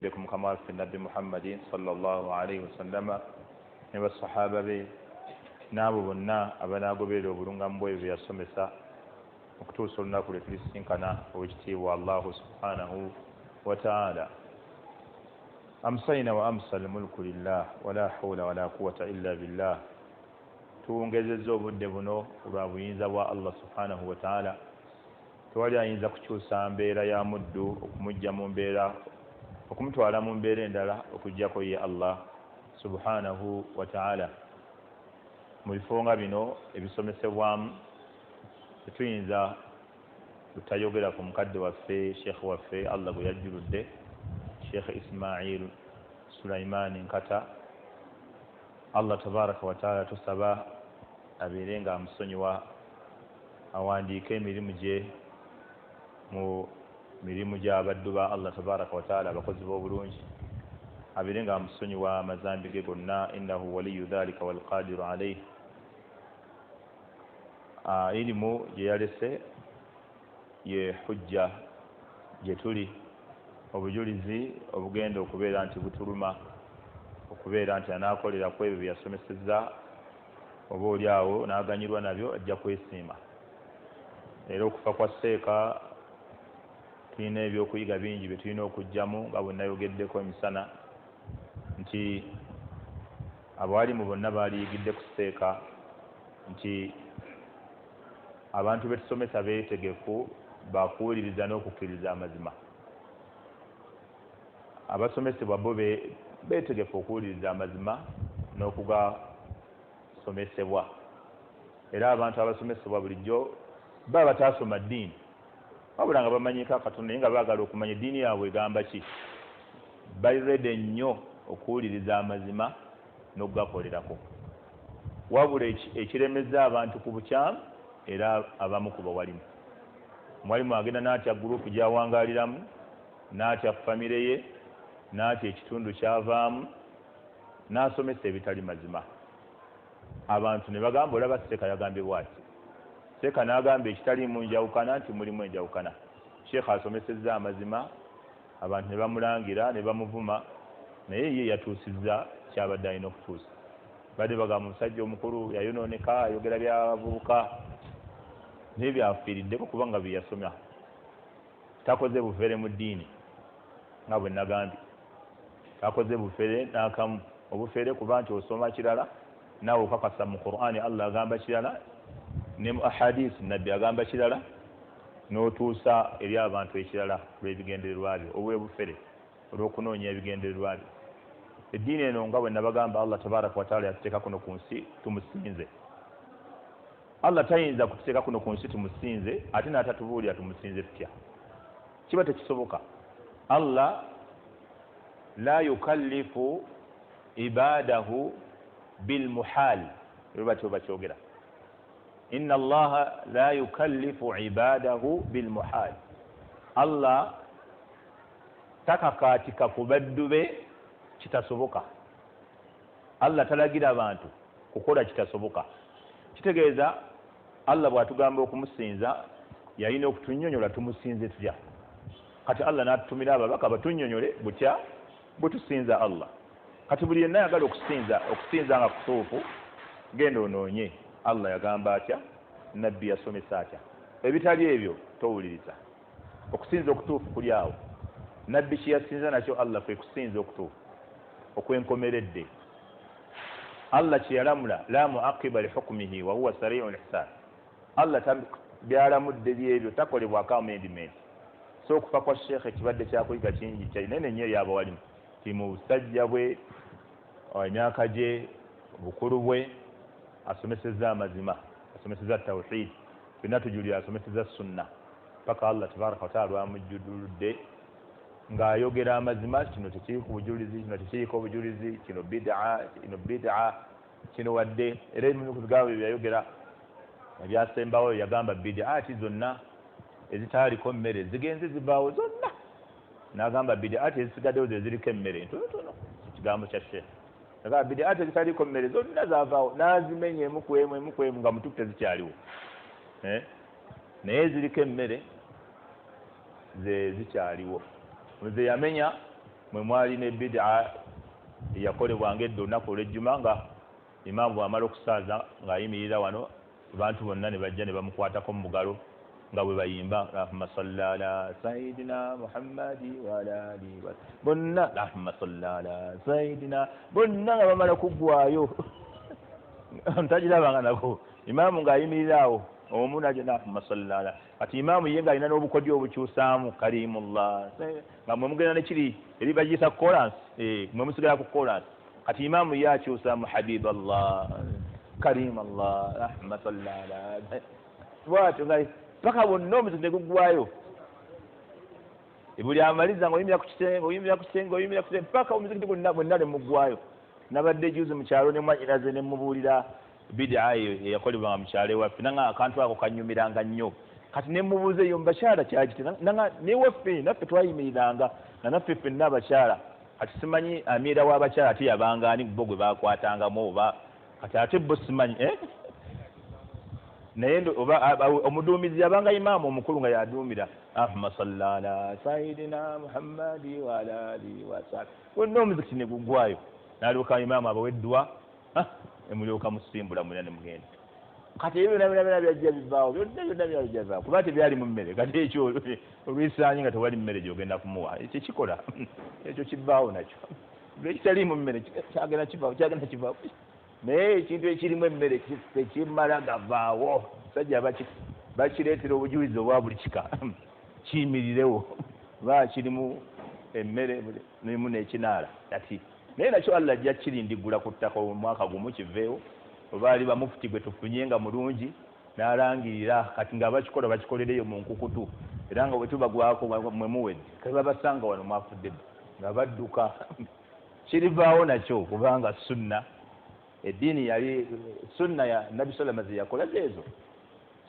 بكم كما في النبي محمد صلى الله عليه وسلم والصحابة به نابو بنا أبنا قبيل وبرنغ مبوي بيا سمسا مكتوسلنا كل فلسطين كنا وجتيوا الله سبحانه وتعالى أمسينا وأمسى الملك لله ولا حول ولا قوة إلا بالله tuwongezezza obudde buno olwa buyinza bwa Allah subhanahu wa ta'ala tewali ayinza kukyusa mbeera ya muddu okumujja mu mbeera okumutwala mu mbeera endala okujjako ye Allah subhanahu wa ta'ala mu bifo nga bino ebisomesebwamu tetuyinza tutayogera ku mukadde waffe sheekh waffe Allah gwe yajjuludde Sheikh Ismail Sulaiman Nkata Allah tabaraka wa ta'ala tusaba abeere nga amusonyiwa awandiike emirimu gye mu mirimu gy'abaddu ba Allah tabaraka wa ta'ala abakozi b'obulungi abeere nga amusonyiwa amazambi ge gonna innahu waliyu dhalika walqadiru alayhi. Irimu gye yalese ye hujja gye tuli obujulizi obugenda okubeera nti butuluma okubeera nti anaakolera ku ebyo bye yasomesezza oba oli awo n'aganyirwa nabyo ajja kwesiima. Era okufa kwa Seeka tulina ebyokuyiga bingi bye tulina okugyamu nga bwe nayogeddeko emisana nti abawalimu bonna baaliyigidde ku Seeka nti abantu be tusomesa beetegefu bakuwuliriza n'okukkiriza amazima. Abasomesebwa bo beetegefu okuwuliriza amazima n'okugasomesebwa. Era abantu abasomesebwa bulijjo baba bataasoma ddiini wabula nga bamanyiko akatonda naye nga baagala okumanya eddiini yaabwe egamba ki. Bali rede nnyo okuwuliriza amazima n'okugakolerako. Wabula ekiremeza abantu ku bukyamu era abamu ku bawalimu. Mwalimu agenda n'atya gurupu gy'awangaaliramu n'atya famire ye n'atya ekitundu kyavaamu n'asomesa ebitali mazima. Abantu ne bagamba olaba Seeka yagambye bw'ati. Seeka n'agamba ekitali mu njawukana nti mulimu enjawukana. Sheekh asomesezza amazima abantu ne bamulangira ne bamuvuma naye ye yatuusizza kyabadde alina okutuusa. Badde bagamba omusajja omukulu yayonooneka ayogera by'abavubuka naye byafiiriddeko kubanga bye yasomya. Takoze bufere mu ddiini nga bwe nagambye. Takoze bufere n'akamu. Obufere kuba nti osoma kirala naawe okakasa mu Qur'ani Allah agamba kirala ne mu ahadisi nabbi agamba kirala n'otuusa eri abantu ekirala olw'ebigendererwa byo obwebufere olw'okunoonya ebigendererwa byo. Eddiini eno nga bwe nabagamba Allah tabaraka wa ta'ala yatuteeka kuno ku nsi tumusinze. Allah tayinza kututeeka kuno ku nsi tumusinze ate n'atatubuulira tumusinze tutya. Kiba tekisoboka. Allah la yukallifu ibadahu bilmuhal. Lwebati webakyogera inna allaha la yukallifu ibadahu bilmuhal. Allah takakaatika ku baddu be kitasoboka. Allah talagira abantu kukola kitasoboka. Kitegeeza Allah bw'atugamba okumusinza yalina okutunnyonnyola tumusinze tutya. Kati Allah n'atutumira ababaka batunnyonnyole butya butusinza Allah. Kati buli yenna ayagala okusinza nga kutuufu genda onoonye Allah yagamba atya nabbi yasomesa atya. Ebitali ebyo towuliriza. Okusinza okutuufu kuli awo. Nabbi kye yasinza nakyo Allah kwe kusinza okutuufu okwenkomeredde. Allah kye yalamula la muaqiba li hukmihi wa huwa sari'ul ihsan. Allah byalamudde byebyo takolebwako amendiment. So okufa kwa Sheikh ekibadde kyakuyiga kingi kinene nnyo y'abawalimu ti mu busajja bwe emyaka gye bukulu bwe asomesezza amazima asomesezza tawhid byonna tujulira asomesezza sunna paka Allah tabaraka wa ta'ala lwamujjuduludde ng'ayogera amazima kino tekiri ku bujulizi kino tekiriko obujulizi kino bid'a kino wadde era ebimu ku bigambo byayogera ebyasembawo yagamba bid'ati zonna ezitaaliko mmere zigenze zibaawo zonna n'agamba bid'ati ezisigaddewo ze ziriko emmere ntonotono. Kigambo kya Sheikh agamba bid'ati ezitaaliko mmere zonna zaavaawo n'azimenya emu ku emu nga mutuku tezikyaliwo naye ziriko emmere ze zikyaliwo. Ze yamenya mwe mwali ne bid'a yakolebwanga edda olunaku olw'ejjuma nga imaamu bw'amala okusaaza ng'ayimirira wano abantu bonna ne bajja ne bamukwatako mu bugalo nga bwe bayimba allahumma salli ala sayidina muhammadi wa ala alihi bonna allahumma salli ala sayidina bonna nga bamala kuggwayo ntagirabanga nako imaamu ng'ayimirira awo omu najo allahumma salli ala kati imaamu ye ng'alina n'obukodyo obukyusaamu karimullah nga mwe mugenda ne kiri eri bagiyisa kolansi mwe musigala ku kolansi kati imaamu ye akyusaamu habiballah karimallah allahumma salli ala bwatyo nga paka bonna omuziki ne guggwayo buli amaliza ng'oyimira ku kisenge oyimira ku kisenge oyimira ku kisenge paka omuziki bonna ne muggwayo nabadde juzi mu kyalo ne mwanyinaze ne mubuulira bid'a eyo eyakolebwanga mu kyalo ewaffe nanga akantu ako kannyumiranga nnyo kati ne mubuuza eyo mubakyala kyagite nanga newaffe naffe twayimiriranga nga naffe ffenna abakyala kati simanyi amiira w'abakyala ate yabanga ani bo gwe baakwatangamu oba kati ate bo simanyi naye omuduumizi yabanga imaamu omukulu nga yaduumira allahumma salli ala sayidina muhammadi wa ala alihi wasahbi wonna omuziki ne guggwayo n'alyoka imaamu abaweddwa emulyoka musimbula mwena ne mugenda kati ebyo byonna byajja bivaawo byonna byajja bivaawo kuba tebyali mu mmere kati ekyo olwisaanyi nga tewali mmere gyogenda kumuwa ekyo kikola ekyo kivaawo nakyo ekitali mu mmere kyagenda kivaawo naye ekintu ekirimu emmere tekimala gavaawo sajja bakireetera obujulizi obwa buli kika kiyimirirewo ba kirimu emmere mulimu n'ekinaala ati naye nakyo allah ajja kirindigula ku ttaka omwaka gumu kiveewo oba ali bamufuti gwe tufunye nga mulungi n'alangirira kati nga bakikola bakikolereyo mu nkukutu era nga bwe tubagwako mwe muwedde kale babasanga wano mwafudde nga badduka kirivaawo nakyo kubanga sunna eddiini yali sunna ya nabi salama ze yakolaze ezo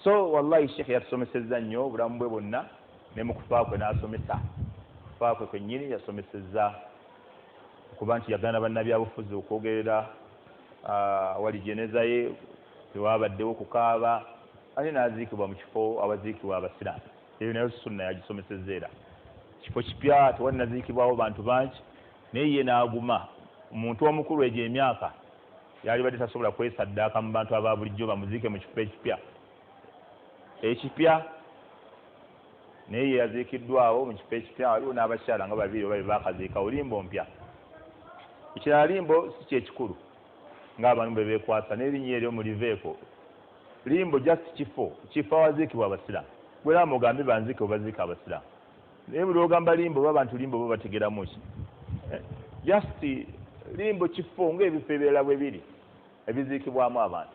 so wallahi sheekhe yatusomesezza nnyo obulamu bwe bwonna ne mu kufa kwe n'asomesa kufa kwe kwennyini yasomesezza kuba nti yagana bannabyabufuzi okwogerera wali jeneza ye tewabaddewo kukaaba ate n'aziikibwa mu kifo abaziikibwa abasiraamu eyo nayo sunna yagisomesezza era kifo kipya tewali naziikibwawo bantu bangi naye ye n'aguma omuntu omukulu egyo emyaka yali badde tasobola kwesaddaaka mu bantu aba bulijjo bamuziike mu kifo ekipya naye ye yaziikiddwawo mu kifo ekipya waliwo n'abakyala nga babiri oba bakaziikawo limbo mpya ekirala limbo si kyekikulu ng'abantu bwe beekwasa n'erinnya eryo muliveeko limbo just kifo awaziikibwa abasiraamu bwera ogambe banziike obaziika abasiraamu naye buli ogamba limbo oba abantu limbo bo bategeramu ki just limbo kifo ng'ebifo ebirala bwe biri ebiziikibwamu abantu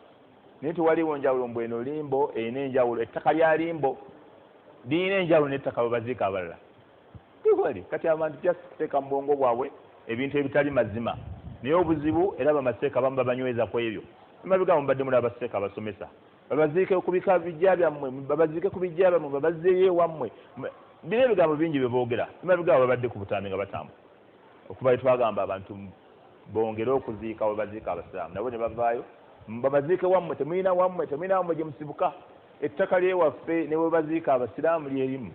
naye tewaliwo njawulo mbw eno limbo erina enjawulo ettaka lya limbo lirina enjawulo n'ettaka bwe baziika abalala tiwali kati abantu just kuteeka mu bwongo bwabwe ebintu ebitali mazima naye obuzibu era bamaseeka abamu babanyweza ku ebyo emabega mubadde muli abaseeka abasomesa babaziike ku bika bijja byammwe babaziike ku bijja byammwe babazzeeyo ewammwe bino ebigambo bingi bye boogera emabega abo babadde ku butambi nga batambula okuba twagamba abantu bongere okuziika we baziika abasiraamu nabo ne bavaayo babaziike wammwe temulina wammwe gye musibuka ettaka lyewaffe ne we baziika abasiraamu lyerimu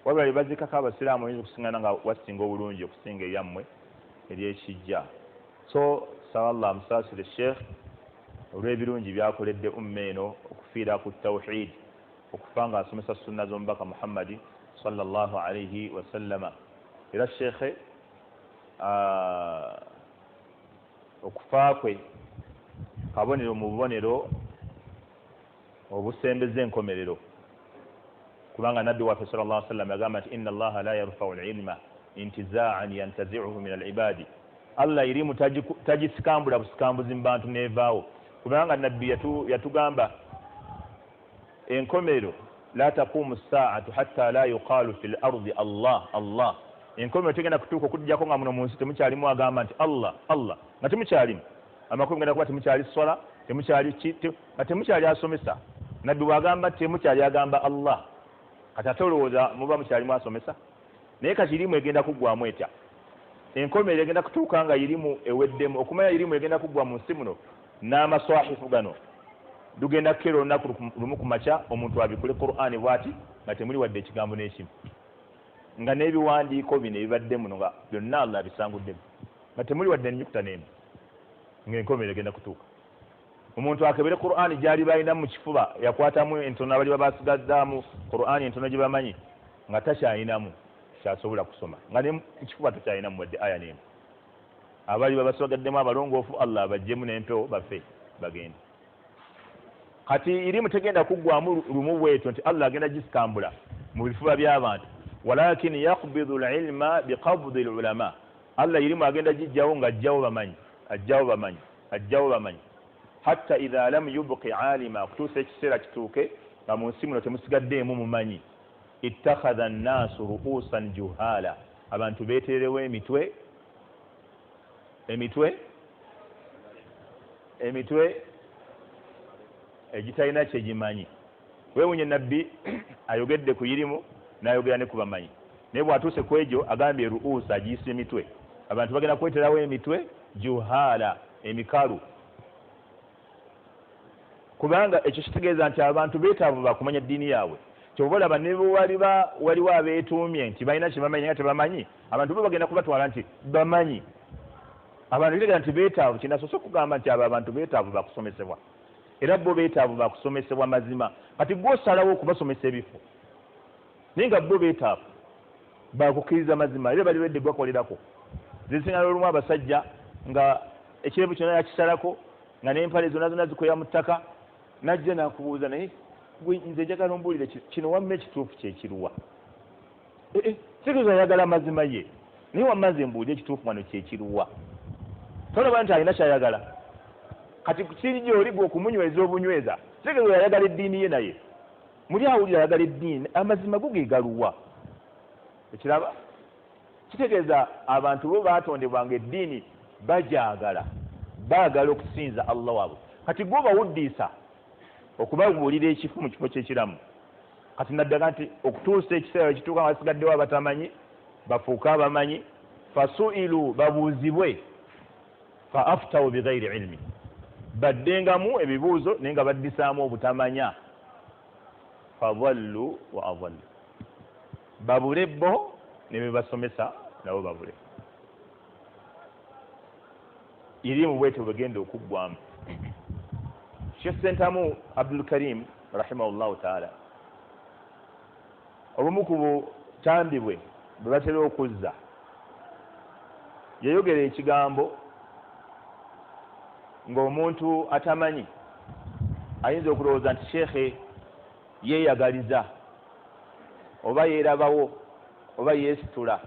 wabula lye baziikako abasiraamu oyinza okusingana nga wasinga obulungi okusinga eyammwe eryekijja so sawallah musaasire sheekh olw'ebirungi byakoledde umma eno okufiira ku tawhid okufa nga asomesa sunna z'omubaka muhammadi sallallahu alayhi wasallama era sheekhe okufa kwe kabonero mu bubonero obusembeza enkomerero kubanga nabbi waffe sallallahu alayhi wasallam yagamba nti inna allaha la yarfa'u al-ilma intiza'an yantazi'uhu min al-ibadi allah irimu tagisikambula busikambuzi mu bantu nevaawo kubanga nabbi yatugamba enkomerero la taqumu as-sa'atu hatta la yuqalu fil ardi allah allah enkomerero tegenda kutuuka okujjako nga muno mu nsi temukyalimu agamba nti allah allah nga temukyalimu amakulu genda kuba temukyali swala nga temukyali asomesa nabbi bwagamba temukyali agamba allah kati ate olowooza muba mukyalimu asomesa naye kati irimu egenda kuggwamu etya enkomerero egenda kutuuka nga irimu eweddemu okumanya irimu egenda kuggwa mu nsi muno n'amaswahifu gano lugenda kukera olunaku lumu ku makya omuntu abikule Qur'ani bw'ati nga temuli wadde ekigambo n'ekimu nga n'ebiwandiiko bino ebibadde muno nga byonna Allah bisanguddemu nga temuli wadde ennyukuta n'emu ng'enkomerero egenda kutuuka. Omuntu akebere Qur'ani gyali balina mu kifuba yakwatamu entono abali babasigazzaamu Qur'ani entono gye bamanyi nga takyayinamu kyasobola kusoma nga ne mu kifuba takyayinamu wadde aya n'emu. Abali babasigaddemu abalongoofu Allah bajjemu n'empewo bafe bagende. Kati irimu tegenda kuggwamu lumu bwetyo nti Allah agenda gisikambula mu bifuba by'abantu, walakin yaqbidu al-ilma biqabdi al-ulama. Allah irimu agenda gijjawo nga ajjawo bamanyi hatta idha lam yubqi alima, kutuusa ekiseera kituuke nga mu nsi muno temusigaddeemu mumanyi. Ittakhadha an-naasu ru'uusan juhala, abantu beeterewo emitwe egitalina kyegimanyi. Weewunye nabbi ayogedde ku irimu n'ayogera ne ku bamanyi, naye bw'atuuse ku egyo agambye ru'uusa agiyisa emitwe. Abantu bagenda kweterawo emitwe juhala, emikalu, kubanga ekyo kitegeeza nti abantu beetaavu bakumanya eddiini yaabwe. Kyoba olaba ne waliwo abeetuumye nti balina kye bamanyi nga tebamanyi, abantu bo bagenda kubatwala nti bamanyi. Abantu kitegeeza nti beetaavu, kinasoose okugamba nti abo abantu beetaavu bakusomesebwa, era bo beetaavu bakusomesebwa mazima. Kati gw'osalawo okubasomesa ebifo naye nga bo beetaavu bakukkiriza mazima, era bali wedde gwakolerako. Zisinga olumu abasajja nga ekirevu kyonna yakisalako nga n'empale zonna zikwera mu ttaka, najja n'akubuuza, naye nze njagala ombuulire kino wamma ekituufu kyekiruwa? Sikuza ayagala mazima ye, naye wamma nze mbuulire ekituufu wano kyekiruwa? Tolaba nti alina kyayagala. Kati kiri gy'oli gwe okumunyweza obunyweza, sikuza ayagala eddiini ye, naye muli awulira ayagala eddiini, amazima go ge galuwa? Ekiraba kitegeeza abantu bo baatondebwa nga eddiini bagyagala, baagala okusinza Allah waabwe. Kati gwe bawuddiisa okubabuulira ekifu mu kifo ky'ekiramu. Kati naddala nti okutuusa ekiseera ekituuka nga basigaddewo abatamanyi bafuuka abamanyi, fasuilu babuuzibwe, fa aftawu bighairi ilmi, baddengamu ebibuuzo naye nga baddisaamu obutamanya, fadallu wa adallu, babule bo ne bebasomesa nabo babule. Irimu bwetyo bwegenda okuggwamu. Sheikh Sentamu Abdul Karim rahimahullahu taala, obumu ku butambi bwe bwe batera okuzza, yayogera ekigambo ng'omuntu atamanyi ayinza okulowooza nti sheekhe yeeyagaliza oba yeerabawo oba yeesitula,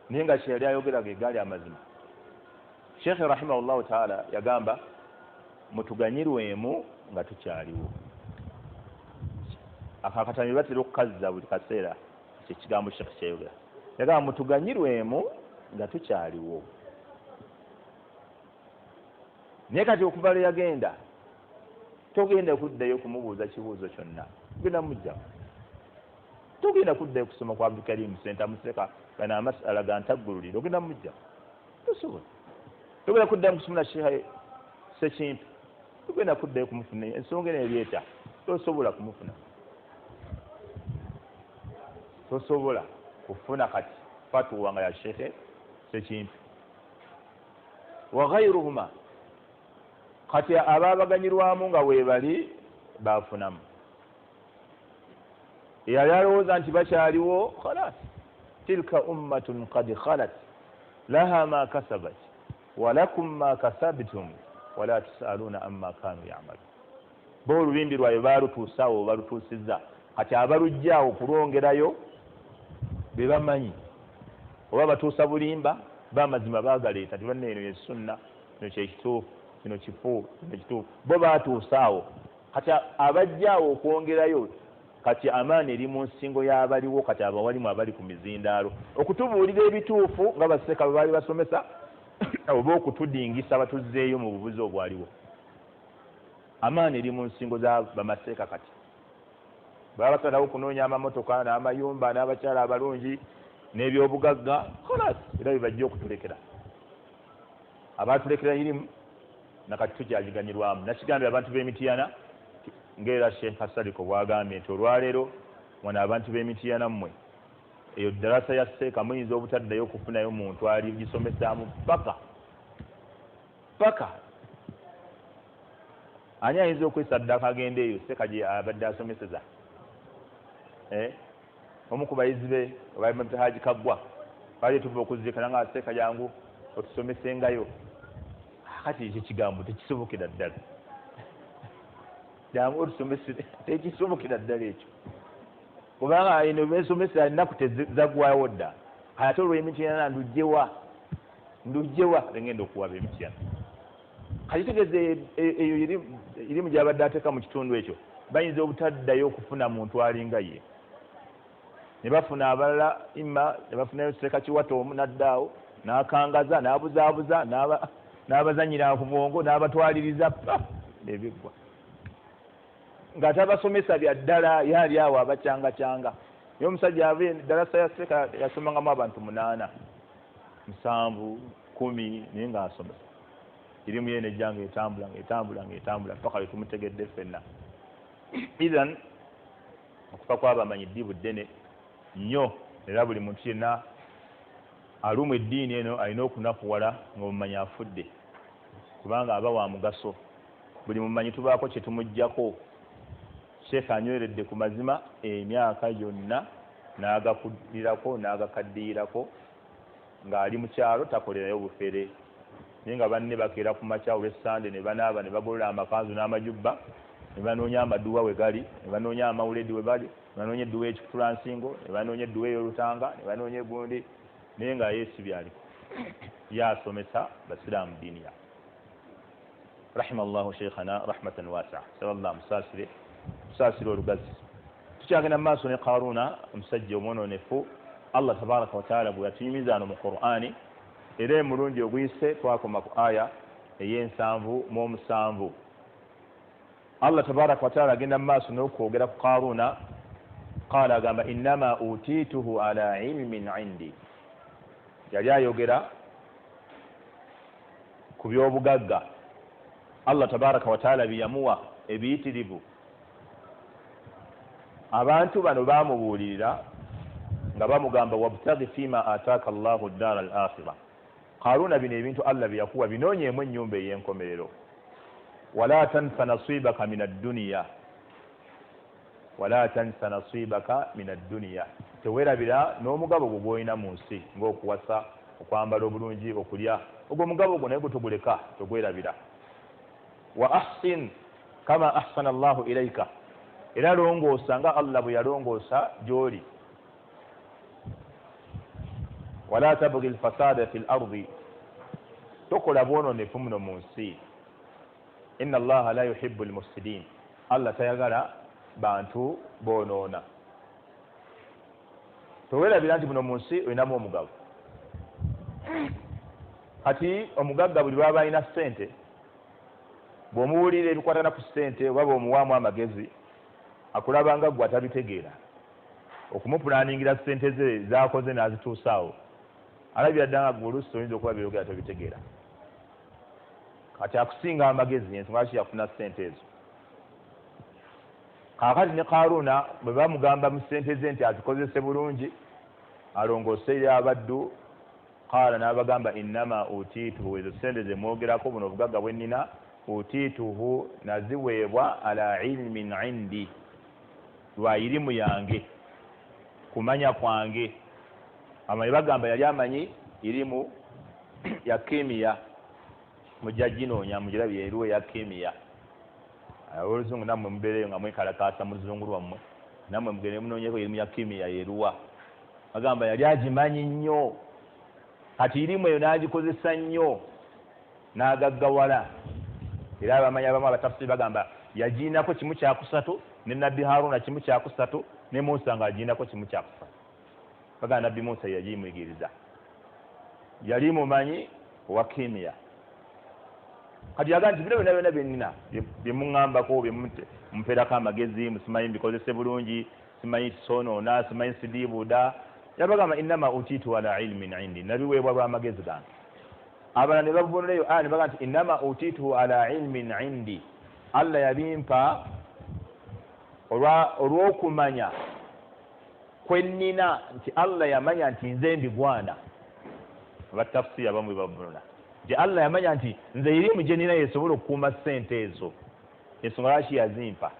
naye nga kyeyali ayogera ge gaali amazima. Sheekhe rahimahullahu taala yagamba mutuganyirwemu nga tukyaliwo. Akakatambi batera okukazza buli kaseera kyekigambo Sheekhe kyeyogera. Yagamba mutuganyirwemu nga tukyaliwo. Naye kati okuva lwe yagenda togenda kuddayo kumubuuza kibuuzo kyonna, tugenda mujjamu. Togenda kuddayo kusoma kwa Abdul Karim Sentamu Seka bana amasala ga ntaggululire, ogenda mujjamu. Tosobola. Togenda kuddayo kusomera Sheikh Sekimpi, tugenda kuddayo kumufuna ensonga n'ebyeta, tosobola kumufuna. Tosobola kufuna kati fatwa nga ya Sheikh Sekimpi wa ghayruhuma. Kati ababaganyirwamu nga weebali baafunamu. Eyali alowooza nti bakyaliwo, khalas, tilka ummatun qad khalat laha ma kasabat wa lakum ma kasabtum wa la tusaluna amma kanu ya'malu. Bo olubimbi lwayo baalutuusaawo balutuusizza, kati abaluggyaawo kulwongerayo be bamanyi oba batuusa bulimba b'amazima baagaleeta ti banne eno ye sunna, kino kyekituufu, kino kifu, kino kituufu. Bo baatuusaawo, kati abajjaawo okwongerayo, kati amaani eri mu nsingo y'abaliwo, kati abawalimu abali ku mizindaalo okutubuulira ebituufu nga baseka bwe baali basomesa oba okutudingisa batuzzeeyo mu bubuzi obwaliwo. Amaani eri mu nsingo za bamaseeka. Kati baba basalawo okunoonya amamotoka n'amayumba n'abakyala abalungi n'ebyobugagga, khalas, era bibajja okutulekera. Abaatulekera irimu nakati tukyagiganyirwamu. Nakigambye abantu b'Emityana ng'era Sheikh Hasaliko bw'agambye nti olwaleero wano abantu b'Emityana mmwe eyo darasa ya seeka muyinza obutaddayo okufunayo muntu ali gisomesaamu paka ani ayinza okwesaddaka agenda eyo seeka gye abadde asomeseza omu ku bayizi be Haji Kaggwa baali tuva okuzikana nga seeka jangu otusomesengayo kati ekyo kigambo tekisobokera ddala jangu otusomesere tekisobokera ddala ekyo kubanga eno besomesa ennaku tezagwawo dda ate olw'emityana ndujjewa ngenda okuwaba emityana kati tegeze eyo irimu gyabadde ateeka mu kitundu ekyo bayinza obutaddayo okufuna muntu alinga ye ne bafuna abalala imma ne bafunayo Seeka Kiwato omu naddaawo n'akangaza n'abuzaabuza n'abazanyira ku bwongo n'abatwaliriza ebiggwa ng'ate abasomesa bya ddala yaali awo abacyangacanga naye omusajja ave darasa ya Seeka yasomangamu abantu 8 7 10 naye ng'asomesa irimu ye nejjanga etambula paka letumutegedde ffenna ithan okufa kw'abamanyi ddi buddene nnyo era buli muntu yenna alumu eddiini eno alina okunakuwala ng'omumanyi afudde kubanga aba wa mugaso buli mumanyi tubaako kye tumuggyako Sheekh anyweredde ku mazima emyaka yonna n'agakulirako n'agakaddiyirako ng'ali mu kyalo takolerayo bufere naye nga banne bakeera ku makya olw'essande ne banaaba ne bagolola amakanzu n'amajubba ne banoonya amaduwa we gali ne banoonya amawuledi we bali ne banoonya edduwa y'ekikutulansingo ne banoonya edduwa ey'olutanga ne banoonya egundi naye nga yeesibye aliko yaasomesa basiraamu ddiini ya rahima allahu sheikhana rahmatan wasia saballah musaasire olugazi tukyagenda mu maaso ne Qaaruuna omusajja omwonoonefu Allah tabaraka wa taala bwe yatuyimiza ano mu Qur'ani era emulundi oguyise twakoma ku aya ey'ensanvu Allah tabaraka wa taala agenda mu maaso n'okwogera ku Qaaruuna qaala agamba innama utiituhu ala ilmin indi yali ayogera ku by'obugagga Allah tabaraka wa taala byeyamuwa ebiyitirivu abantu bano baamubuulirira nga bamugamba wabtaghi fima ataaka Allahu ddara al-akhira Qaaruuna bino ebintu Allah bye yakuwa binoonyeemu ennyumba ey'enkomerero wala tansa nasibaka min ad-dunya teweerabira n'omugabo gwo gw'olina mu nsi ng'okuwasa okwambala obulungi okulya ogwo omugabo gwo naye gutuguleka togwerabira wa ahsin kama ahsana Allahu ilayka era longoosa nga Allah bwe yalongoosa gy'oli wala tabghi al-fasada fi al-ardi tokola bwononefu muno mu nsi inna Allaha la yuhibbu al-mufsidin Allah tayagala bantu boonoona towerabira nti muno mu nsi olinamu omugabo kati omugagga buli lwaba alina ssente bw'omuwulira ebikwatana ku ssente oba bw'omuwaamu amagezi akulaba nga ggwe atabitegeera okumupulaningira ssente ze zaakoze n'azituusaawo alabira ddala nga ggwe oluusi oyinza okuba byogera tobitegeera kati akusinga amagezi ensonga lwaki yafuna ssente ezo kaakati ne Qaaruuna bwe bamugamba mu ssente ze nti azikozese bulungi alongoose eri abaddu qaala n'abagamba innama utiituhu ezo ssente ze mwogerako buno obugagga bwe nnina utiituhu naziweebwa ala ilmin indi lwa irimu yange kumanya kwange amanyi bagamba yali amanyi irimu ya kimiya mujja ginoonya mugirabye eriwo eya kimiya oluzungu nammwe mubeereyo nga mwekalakaasa mu luzungu lwammwe nammwe mugende munoonyeko irimu ya kimiya yeruwa bagamba yali agimanyi nnyo kati irimu eyo n'agikozesa nnyo n'agaggawala era abamanyi abamu abatafsiri bagamba yagiinako 1/3 ne nabbi Haruuna 1/3 ne Musa ng'agiinako 1/3 bagamba nabbi Musa yagimuyigiriza yali mumanyi wa kimiya kati yaga nti bino byonna byennina bye muŋŋambako bye mumpeerako amagezi musimanyi mbikozese bulungi simanyi kisoonoona simanyi sidiibuuda yabagamba innama utiitu ala ilmin indi nabiweebwa lw'amagezi gange abalala ne bavunuleyo aya ne bagamba nti innama utiituhu ala ilmin indi Allah yabimpa olw'okumanya kwennina nti Allah yamanya nti nze mbigwana abatafsiri abamu babulana nti Allah yamanya nti nze irimu gye nina yesobola okukuuma ssente ezo ensonga lwaki yazimpa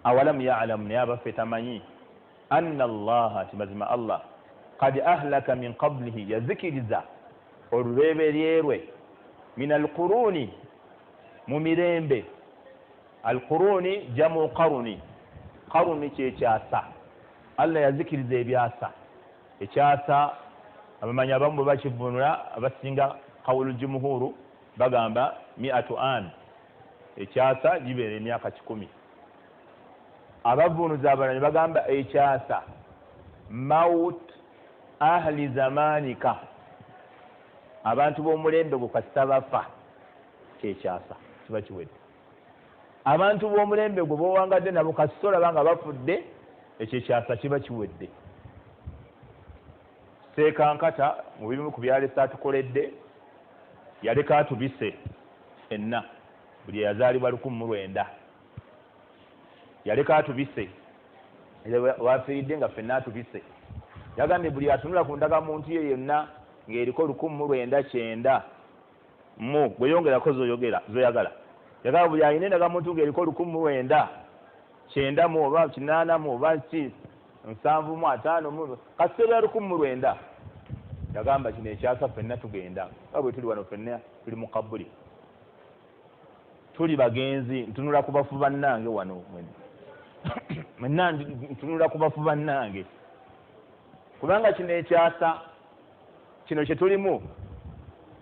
awalamu ya'lamu naye abaffe tamanyi anna allaha ti mazima Allah qad ahlaka min qablihi yazikiriza olubeeberyerwe min alquruni mu mirembe alquruni jamu qaruni kyekyasa Allah yazikiriza ebyasa ekyasa abamanyi abamu bwe bakivunula abasinga qawlu jumhuru bagamba 100 an ekyasa gibeera emyaka 100 abavunuza abalala bagamba ekyasa maut ahli zamanika abantu b'omulembe gwo kasita bafa kyekyasa kiba kiwedde abantu b'omulembe gwo b'owangadde nabo kasita olaba nga bafudde ekyekyasa kiba kiwedde seekankata mu bimu ku byalesa atukoledde yaleka atubise enna buli yazaalibwa 1900 yaleka atubise wafiiridde nga ffenna atubise yagambye buli atunula ku ndagamuntu ye yonna ng'eriko 1909 mu gweyongerako zoyagala yagamba buli alina endagamuntu ng'eriko 1909 mu oba 8 mu oba 7 mu 5 mu kaseera 1900 yagamba kino ekyasa ffenna tugenda nga bwe tuli wano ffenna tuli mu kabuli tuli bagenzi ntunula ku bafu bannange wano mwenna ntunula ku bafu bannange kubanga kino ekyasa kino kye tulimu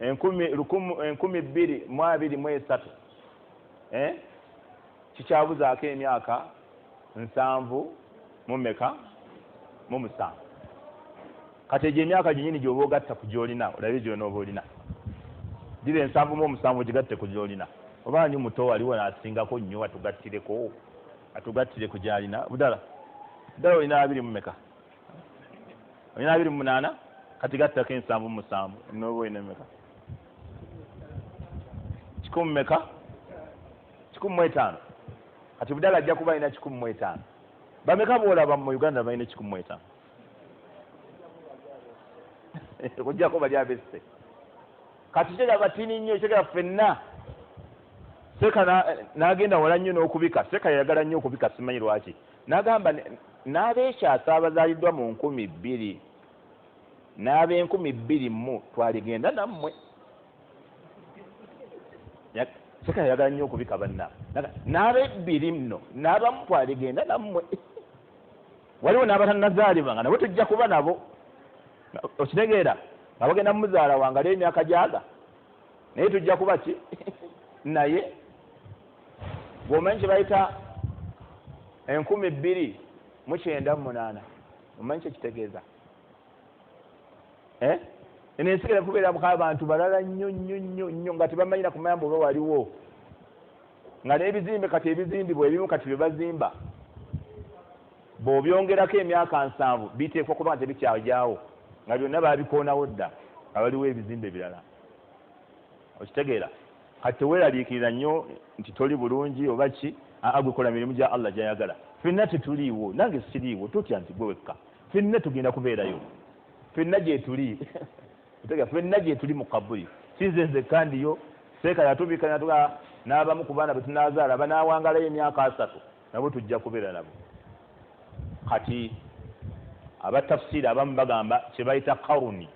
2023 kikyabuzaako emyaka 7 mu mmeka mu 7 kati egyo emyaka ginyini gy'oba ogatta ku gy'olina olabe gy'onooba olina gira 7 mu 7 gigatte ku gy'olina oba nyo muto waliwo n'asingako nnyo atugattire ku gy'alina budala olina 2 mu mmeka olina 28 kati gattako 7 mu 7 n'oba olina mmeka 100 mmeka 15 kati budala ajja kuba alina 15 bameka boolaba mu Uganda balina 15 kujjako bali abesse kati kyeraba tini nnyo kyeraba ffenna seka n'agenda wala nnyo n'okubika seka yayagala nnyo okubika simanyi lwaki n'agamba n'abeekyasa abazaaliddwa mu 2000 n'ab'e2000 mu twaligenda nammwe seka yayagala nnyo okubika banna n'ab'ebbiri nno n'abamu twaligenda nammwe waliwo n'abatannazaalibwa nga nabo tujja kuba nabo okitegeera nga bagenda mumuzaala wange ali emyaka gyaga naye tujja kuba ki naye bw'omanyi kye bayita 2098 omanyi kyekitegeeza eno ensi gera kubeeramuko abantu balala nnyo nga tebamanyira ku mayambo oba waliwo nga n'ebizimbe kati ebizimbibwa ebimu kati bye bazimba bw'obyongerako emyaka 7 biteekwa kuba nga tebikyajaawo nga byonna baabikoonawo dda abaliwo ebizimbe birala okitegeera kati teweeraliikirira nnyo nti toli bulungi oba ki agwekola mirimu gya Allah gy'ayagala ffenna tetuliiwo nange siriiwo totya nti gwe wekka ffenna tugenda kubeerayo ffenna gyetuli ffenna gyetuli mu kabuli sinze nzekka ndiyo seeka yatubika natuga n'abamu ku baana be tunaazaala banaawangalayo emyaka 3 nabo tujja kubeera nabo kati abatafsiri abamu bagamba kye bayita qaruni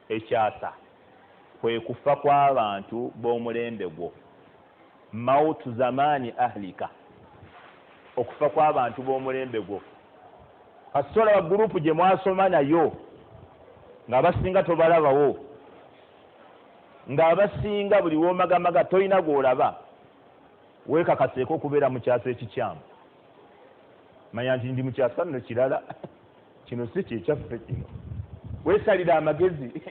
ekyasa kwe kufa kw'abantu b'omulembe gwo mautu zamaani ahlika okufa kw'abantu b'omulembe gwo kasita olaba gurupu gye mwasoma nayo ng'abasinga tobalabawo ng'abasinga buli w'omagamaga tolina gw'olaba weekakaseeko okubeera mu kyasa ekikyamu manya nti ndi mu kyasa nno kirala kino si kyekyaffe kino weesalira amagezi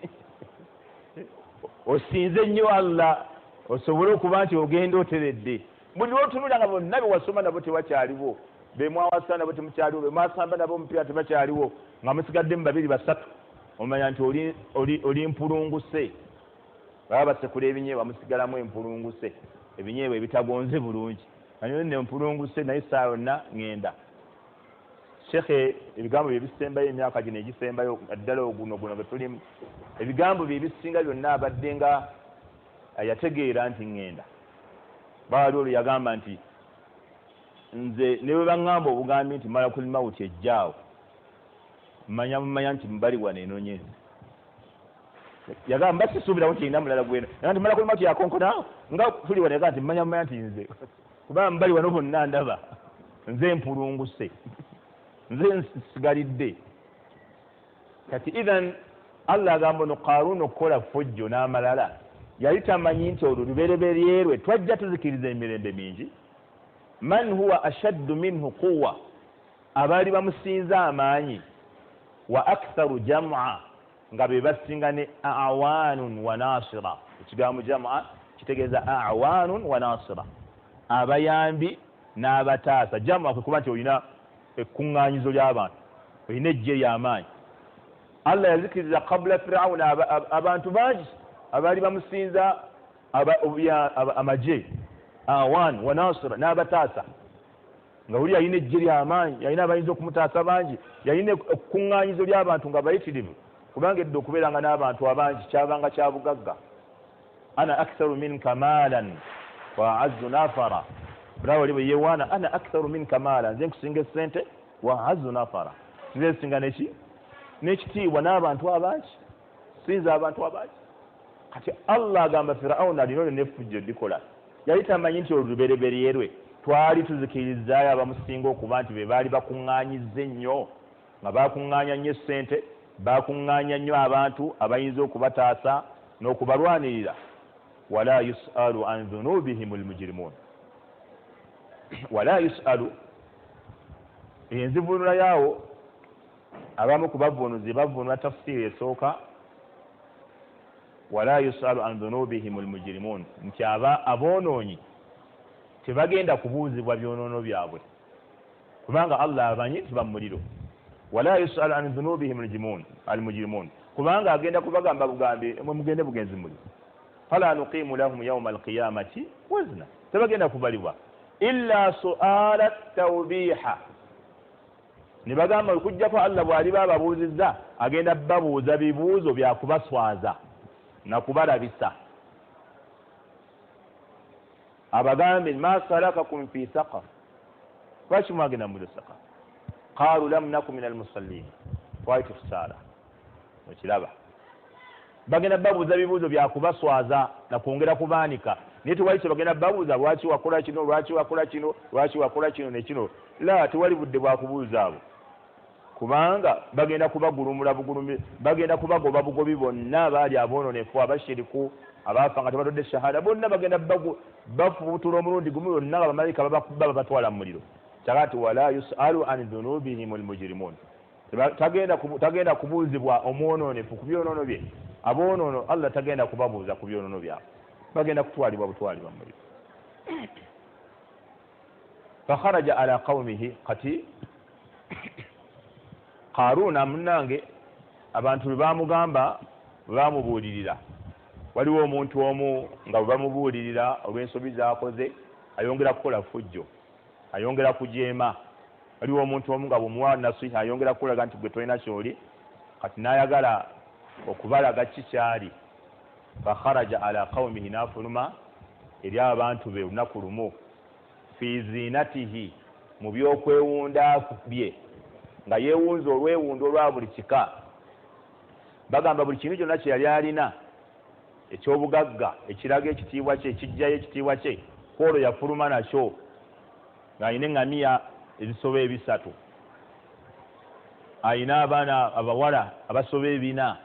osinze nnyo Allah osobole okuba nti ogenda oteredde buli lwotunula nga bonna bewasoma nabo tewakyaliwo bemwawasa nabo temukyaliwo bemwasamba nabo omupiira tebakyaliwo nga musigadde mu 2 3 omanya nti oli mpulunguse baba basekula ebinyeebwa musigalamu empulunguse ebinyeebwa ebitagonze bulungi anyo ne mpulunguse naye saa yonna ŋŋenda shekhe ebigambo bye bisembayo emyaka gino egisembayo ddala guno gwe tulimu ebigambo bye bisinga byonna abadde nga yategeera nti ŋŋenda baali olwo yagamba nti nze ne bwe baŋŋamba obugambi nti malakul mawuti ejjaawo manya nti mbali wano enoonyezi yagamba sisuubirawo nti ina mulala gwena nti malakul mawuti yakonkona nga tuli wano yagamba nti manya nti nze kubanga mbali wano bonna ndaba nze mpulunguse nze nsigalidde kati idhan Allah agamba no Qaaruun okukola ffujjo n'amalala yali tamanyi nti olwo lubereberye lwe twajja tuzikiriza emirembe mingi man huwa ashaddu minhu quwwa abaali bamusinza amaanyi wa aktharu jam'a nga be basinga ne awaanun wa nasira ekigambo jam'a kitegeeza awaanun wa nasira abayambi n'abataasa jam'a kwe kuba nti olina ekkuŋŋaanyizo ly'abantu olina ejje ly'amaanyi Allah yazikiriza qabla firawuna abantu bangi abaali bamusinza amagye awan wa nasira n'abataasa nga buli yalina ejje ly'amaanyi yalina abayinza okumutaasa bangi yalina ekkuŋŋaanyizo ly'abantu nga bayitirivu kubanga edda okubeeranga n'abantu abangi kyabanga kya bugagga ana aktharu minka maalan wa azzu nafara bravo libo yewana ana aktharu minka maalan nze nkusinga essente wa azzu nafara nze nsinga n'ekitiibwa n'abantu abangi sinza abantu abangi kati Allah agamba firawuna lino n'effujjo likola yali tamanyi nti olubereberye lwe twali tuzikirizzaayo abamusinga okuba nti be baali bakuŋŋaanyizza ennyo nga bakuŋŋaanya nnyo essente bakuŋŋaanya nnyo abantu abayinza okubataasa n'okubalwanirira wala yusalu an dhunubihim almujrimun wala yusalu enzivunula yaawo abamu ku bavvunuzi bavvunula tafsiri esooka wala yusalu an dhunubihim almujrimun nti aboonoonyi tebagenda kubuuzibwa byonoono byabwe kubanga Allah amanyi nti bamuliro wala yusalu an dhunubihim almujrimun kubanga agenda kubagamba bugambe mugende bugenzi muli fala nuqimu lahum yawma alqiyamati wazna tebagenda kubalibwa illa suala tawbiha nibagamba okujjako Allah bw'ali bababuuzizza agenda babuuza bibuuzo bya kubaswaza na kubalabisa abagambe ma salakakum fi saqar lwaki mwagenda mu saqar qaalu lam naku min almusallin twali tusaala okiraba bagenda babuuza bibuuzo bya kubaswaza na kwongera kubaanika naye tewali kye bagenda babuuza lwaki wakola kino lwaki wakola kino lwaki wakola kino ne kino la tewali budde bwa kubuuza abo kubanga bagenda kubagulumula bugulumi bagenda kubagoba bugobi bonna baali aboononefu abashiriku abaafa nga tebatodde shahada bonna bagenda bafubutula omulundi gumu yonna nga bamalayika baba batwala mu muliro kyagati wala yusalu an dhunubihim almujrimun tagenda kubuuzibwa omwononefu ku byonoono bye aboonono Allah tagenda kubabuuza ku byonoono byabwe bagenda kutwalibwa butwalibwa mu muliro fakharaja ala qaumihi kati Qaaruuna munnange abantu bwe bamugamba bamubuulirira waliwo omuntu omu nga bwe bamubuulirira olw'ensobi z'akoze ayongera kukola ffujjo ayongera kujeema waliwo omuntu omu nga bwemuwa nasiha ayongera kukulaga nti gwe tolina kyoli kati n'ayagala okubalaga kikyali fakharaja ala qaumihi n'afuluma eri abantu be olunaku lumu fi zinatihi mu byokwewunda bye nga yeewunza olwewundo olwa buli kika bagamba buli kintu kyonna kye yali alina ekyobugagga ekiraga ekitiibwa kye ekijjayo ekitiibwa kye kwolwo yafuluma nakyo ng'alina eŋŋamiya ezisoba 3 alina abaana abawala abasoba 4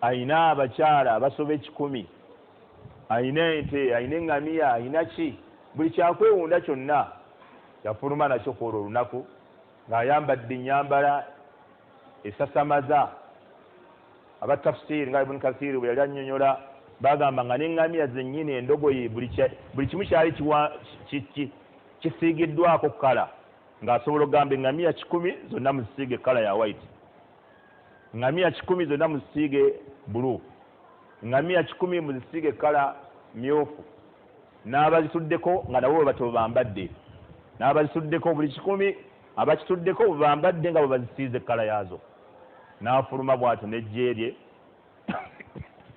alina abakyala abasoba 100 alina ente alina eŋŋamiya alina ki buli kyakwewunda kyonna yafuluma nakyo kwolwo olunaku ng'ayambadde ennyambala esasamaza abatafsiri nga Ibn Kathir bwe yali annyonnyola bagamba nga n'eŋŋamiya zennyini endogoyi buli kimu kyali kisiigiddwako kala ng'asobola okugamba eŋŋamiya 10 zonna muzisiige kala ya white eŋŋamiya 10 zonna muzisiige bulu eŋŋamiya 10 muzisiige kala myufu n'abazituddeko nga nabo batobambadde n'abazituddeko buli 10 abakituddeko bambadde nga bwe bazisiize ekkala yaazo n'afuluma bw'atyo n'ejje lye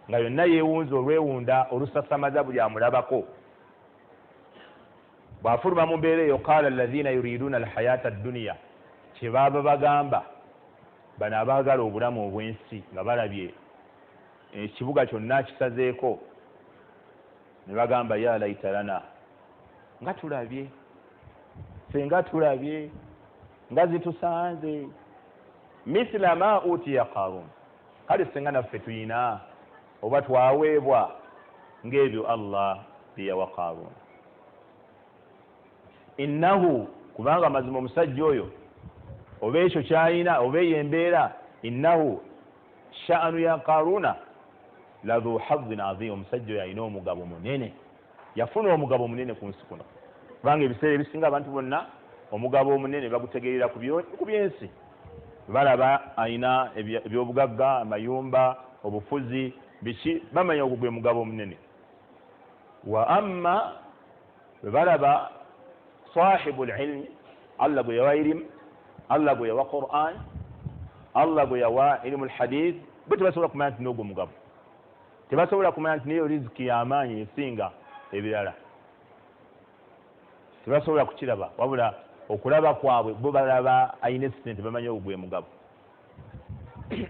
nga yonna yeewunza olwewunda olusasamaza buli amulabako bw'afuluma mu mbeera eyo qaala alladhina yuriduuna alhayaata adduniya kyebaaba bagamba bano abaagala obulamu obw'ensi nga balabye ekibuga kyonna kisazeeko ne bagamba ya laita lana nga tulabye senga tulabye nga zitusanze mithla ma utiya Qarun kale senga naffe tuyina oba twaweebwa ng'ebyo Allah bye yawa Qarun innahu kubanga mazima omusajja oyo oba ekyo kyalina oba eyo embeera innahu sha'anu ya Qaruna ladhu hazzin azim omusajja oyo alina omugabo munene yafuna omugabo munene ku nsi kuno kubanga ebiseera ebisinga abantu bonna omugabo omunene bagutegeerera ku byensi balaba alina ebyobugagga amayumba obufuzi biki bamanya ogwo gwe mugabo omunene wa amma bwe balaba sahibu lilmi Allah gwe yawa ilimu Allah gwe yawa Qur'an Allah gwe yawa ilimu lhadith bo tebasobola kumanya nti n'ogwo mugabo tebasobola kumanya nti niyo riziki y'amaanyi esinga ebirala tebasobola kukiraba wabula okulaba kwabwe bo balaba ayina esente bamanya ogwo gwe mugabo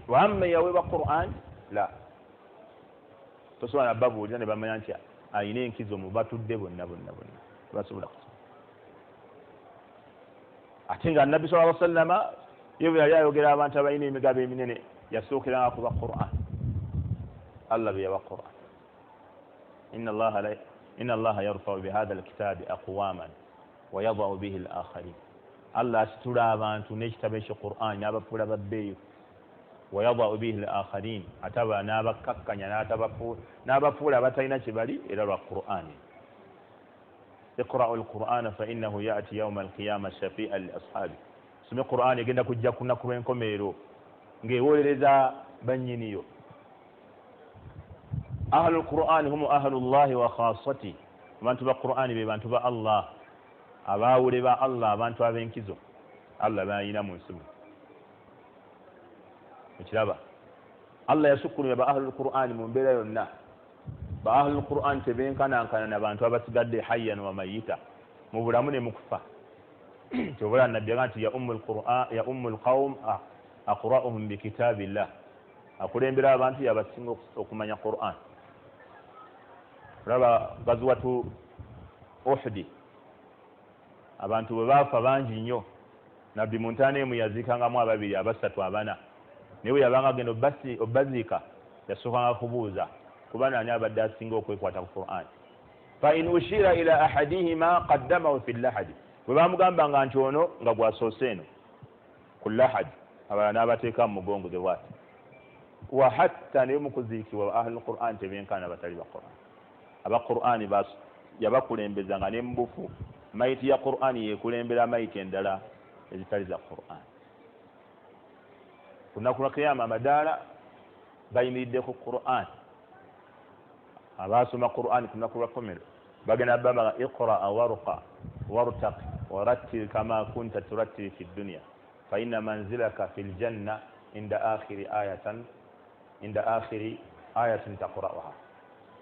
wamma yaweebwa Qur'an la tosobola nababuulira ne bamanya nti ayina enkizo mu batudde bonna tebasobola kusoma ate nga nabbi sallallahu alaihi wasallama ye bwe yali ayogera abantu abalina emigabo eminene yasookeranga kuba Qur'an Allah bye yawa Qur'an inna allaha yarfa'u bihadha alkitabi aqwaman wa yada'u bihi al-akharin Allah asitula abantu n'ekitabo ekyo Qur'an n'abafuula babbeeyo wa yada'u bihi al-akharin ataba n'abakkakkanya n'abafuula abatalina kye bali era lwa Qur'an اقرأوا القرآن فإنه يأتي يوم القيامة شفيعا لأصحابه سمي القرآن يجينا كجا كنا كوين كوميرو نجيول رزا بنينيو أهل القرآن هم أهل الله وخاصته من تبع القرآن بمن تبع الله أباو لبا الله من تبع بينكزو الله باينا منسب مشربا الله يسكن يبا أهل القرآن من بلا ينا بأهل القرآن تبين كان نبان تبع بسجد حيا وميتا مبرمون مكفى تقول النبي يا أم القرآن يا أم القوم أقرأهم بكتاب الله أقول إن بلا بانتي يا بسنغ وكمان القرآن ربا غزوة أحد abantu bwe baafa bangi nnyo nabbi muntane muyaziikangamu ababiri abasatu abana naye bwe yabanga agenda obbaziika yasookanga kubuuza kuba nani abadde asinga okwekwata ku Qur'an fa in ushira ila ahadihima qaddamahu fi lahadi bwe bamugambanga nti ono nga gwasoose eno ku lahadi abalala n'abateeka mu mugongo the what wa hatta ne mu kuziikibwa ahli Qur'an tebenkana batali ba Qur'an aba Qur'ani yabakulembezanga ne mu bufu maiti ya Qur'ani yekulembera maiti endala ezitali za Qur'an kunaku lwa kiyama amadaala gayimiridde ku Qur'an abasoma Qur'an kunaku lwa komero bagenda baba iqra warqa wartaq warattil kama kunta turattil fi dunya fa inna manzilaka fil janna inda akhiri ayatin taqra'uha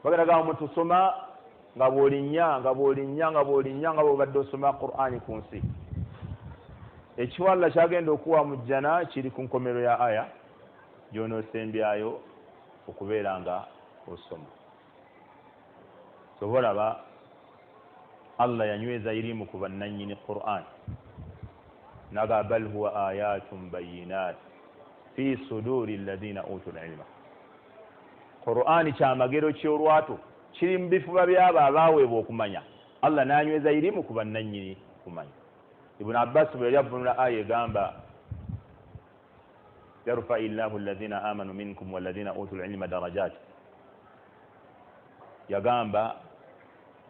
bagenda gamba mutusoma nga bw'olinya bw'obadde osoma Qur'ani ku nsi ekiwalla kyagenda okuwa mu jjana kiri ku nkomero ya aya gy'onoosembyayo okubeera nga osoma sobolaba Allah yanyweza irimu ku bannannyini Qur'an naga bal huwa ayatun bayinat fi suduri alladhina utul ilma Qur'ani kyamagero ky'olwatu kiri mu bifuba byabo abaaweebwa okumanya Allah n'anyweza irimu ku bannannyini kumanya Ibn Abbas bwe yavunula aya egamba yarfa illahu alladhina amanu minkum walladhina utul ilma darajat yagamba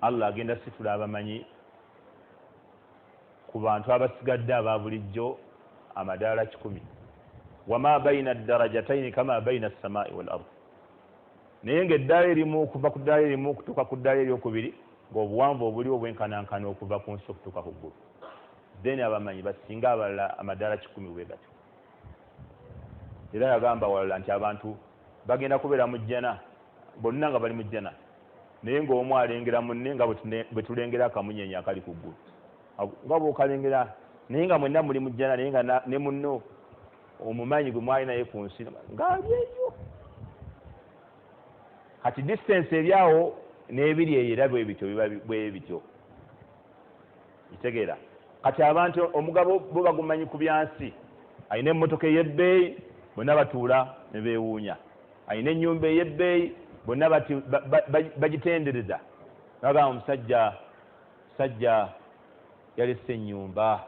Allah agenda situla abamanyi ku bantu abasigadde aba bulijjo amadaala 10 wama baina ad-darajatayn kama baina as-samaa'i wal ard naye ng'eddaala erimu okuva ku ddaala erimu okutuuka ku ddaala eryokubiri ng'obuwanvu obuli obwenkanankana okuva ku nsi okutuuka ku ggulu then abamanyi basinga abalala amadala 10 bwe gatyo. Era yagamba walala nti abantu bagenda kubeera mu jjana bonna nga bali mu jjana naye ng'omu alengera munne nga bwe tulengera akamunyenya akali ku ggulu nga bw'okalengera naye nga mwenna muli mu jjana naye nga ne munno omumanyi gwe mwali naye ku nsi ng'ali eyo kati distance eryawo n'ebiri eyo era bwe bityo biba bwe bityo kitegeera kati abantu omugabo bo bagumanyi ku byansi alina emmotoka ey'ebbeeyi bonna batuula ne beewuunya alina ennyumba ey'ebbeeyi bonna bagitendereza bagamba omusajja yalese ennyumba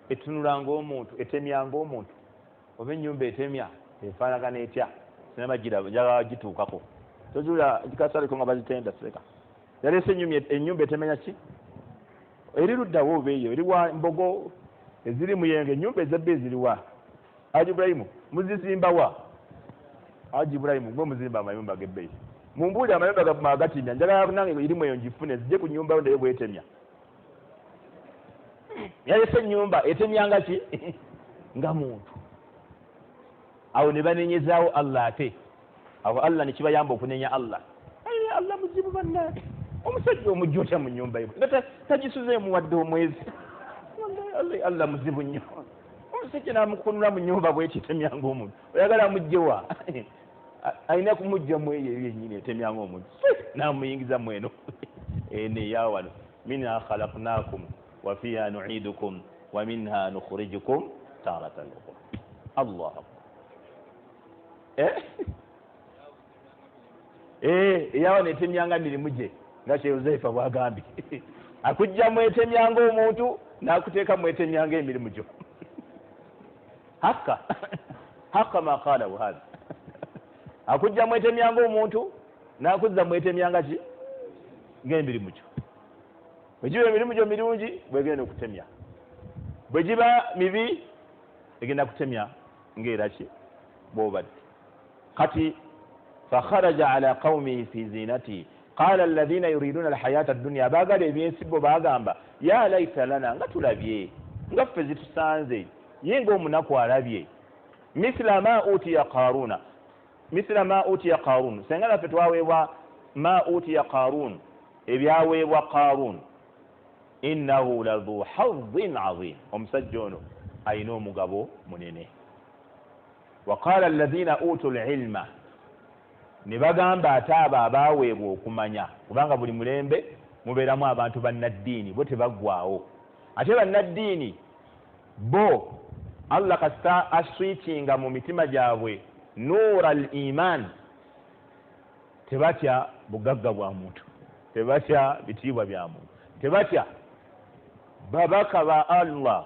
etunula ng'omuntu etemya ng'omuntu oba ennyumba etemya efaanagana etya sinabagiraba njagala gituukako tozuula gikasaliko nga bazitenda seka yalese ennyumba etemenya ki eri luddawo oba eyo eri wa mbogo eziri muyenga ennyumba ez'ebbeeyi ziriwa Haji Ibrahimu muzizimbawa Haji Ibrahimu gwe muzimba amayumba g'ebbeeyi mumbuulire amayumba magatimya njagala nange irimu eyo ngifune zijje ku nnyumba yo naye bwetemya yalese ennyumba etemyanga ki nga muntu awo ne banenyezaawo Allah ate awo Allah ne kibayamba okunenya Allah Allah muzibu bannaye omusajja omujjoota mu nnyumba ye nga tagisuzeemu wadde omwezi Allah muzibu nnyo omusajja n'amukunula mu nnyumba bwekitemyanga omuntu oyagala amugjewa alina kumugjamu eyo yennyini etemyanga omuntu n'amuyingiza mweno eno eyawano minha khalaqnakum wa fiha nu'idukum wa minha nukhrijukum taratan ukhra Allah eyawano etemyanga mirimu gye nga Sheikh Uzaifa bwagambye akujjamu etemyanga omuntu n'akuteekamu etemyanga emirimu gyo haka ma qalahu hadha akujja mwetemyanga omuntu n'akuzza mwetemyanga ki ng'emirimu gyo bwe giba emirimu gyo mirungi bwegenda okutemya bwe giba mibi egenda kutemya ng'era ki bw'obadde kati fakharaja ala qaumihi fi zinatihi qala alladhina yuriduna alhayata addunya baagala ebyensibo baagamba ya laita lana nga tulabye nga ffe zitusanze ye ng'omunaku alabye misla ma utiya qarun senga naffe twaweebwa ma utiya qarun ebyaweebwa qarun innahu ladhu hazzin azim omusajja ono alina omugabo munene wa qala alladhina utu lilma ne bagamba ate abo abaaweebwa okumanya kubanga buli mulembe mubeeramu abantu bannaddiini bo tebaggwaawo ate bannaddiini bo Allah kasita aswikinga mu mitima gyabwe nuura al iman tebatya bugagga bwa muntu tebatya bitiibwa bya muntu tebatya babaka ba Allah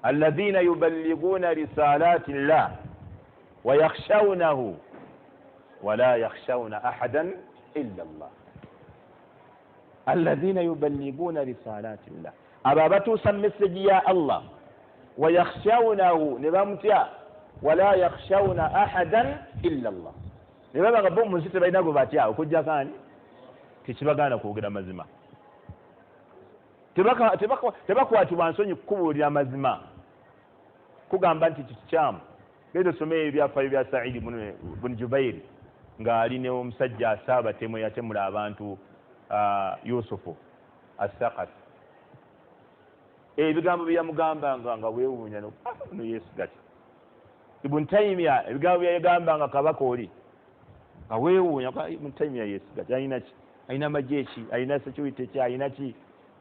alladhina yuballighuna risalati llah wa yakhshawnahu wa la yakhshawna ahadan illa Allah alladhina yuballighuna risalati llah aba batuusa message ya Allah ويخشونه نبامتيا ولا يخشون احدا الا الله نبابا bo muzite baina go batya okujja kani tikibagana kwogera mazima tebakwati bansonyi kubuulira mazima kugamba nti kikyamu leero someye ebyafaayo bya Saidi bun Jubair ng'ali ne omusajja asaaba temwe yatemula abantu Yusufu as-Saqafi ebigambo byamugambanga nga weewuunya no Yesu gati Ibn Taymiyyah ebigambo byagambanga kabaka oli nga weewuunya Ibn Taymiyyah Yesu gati alina magye ki alina security ki alina ki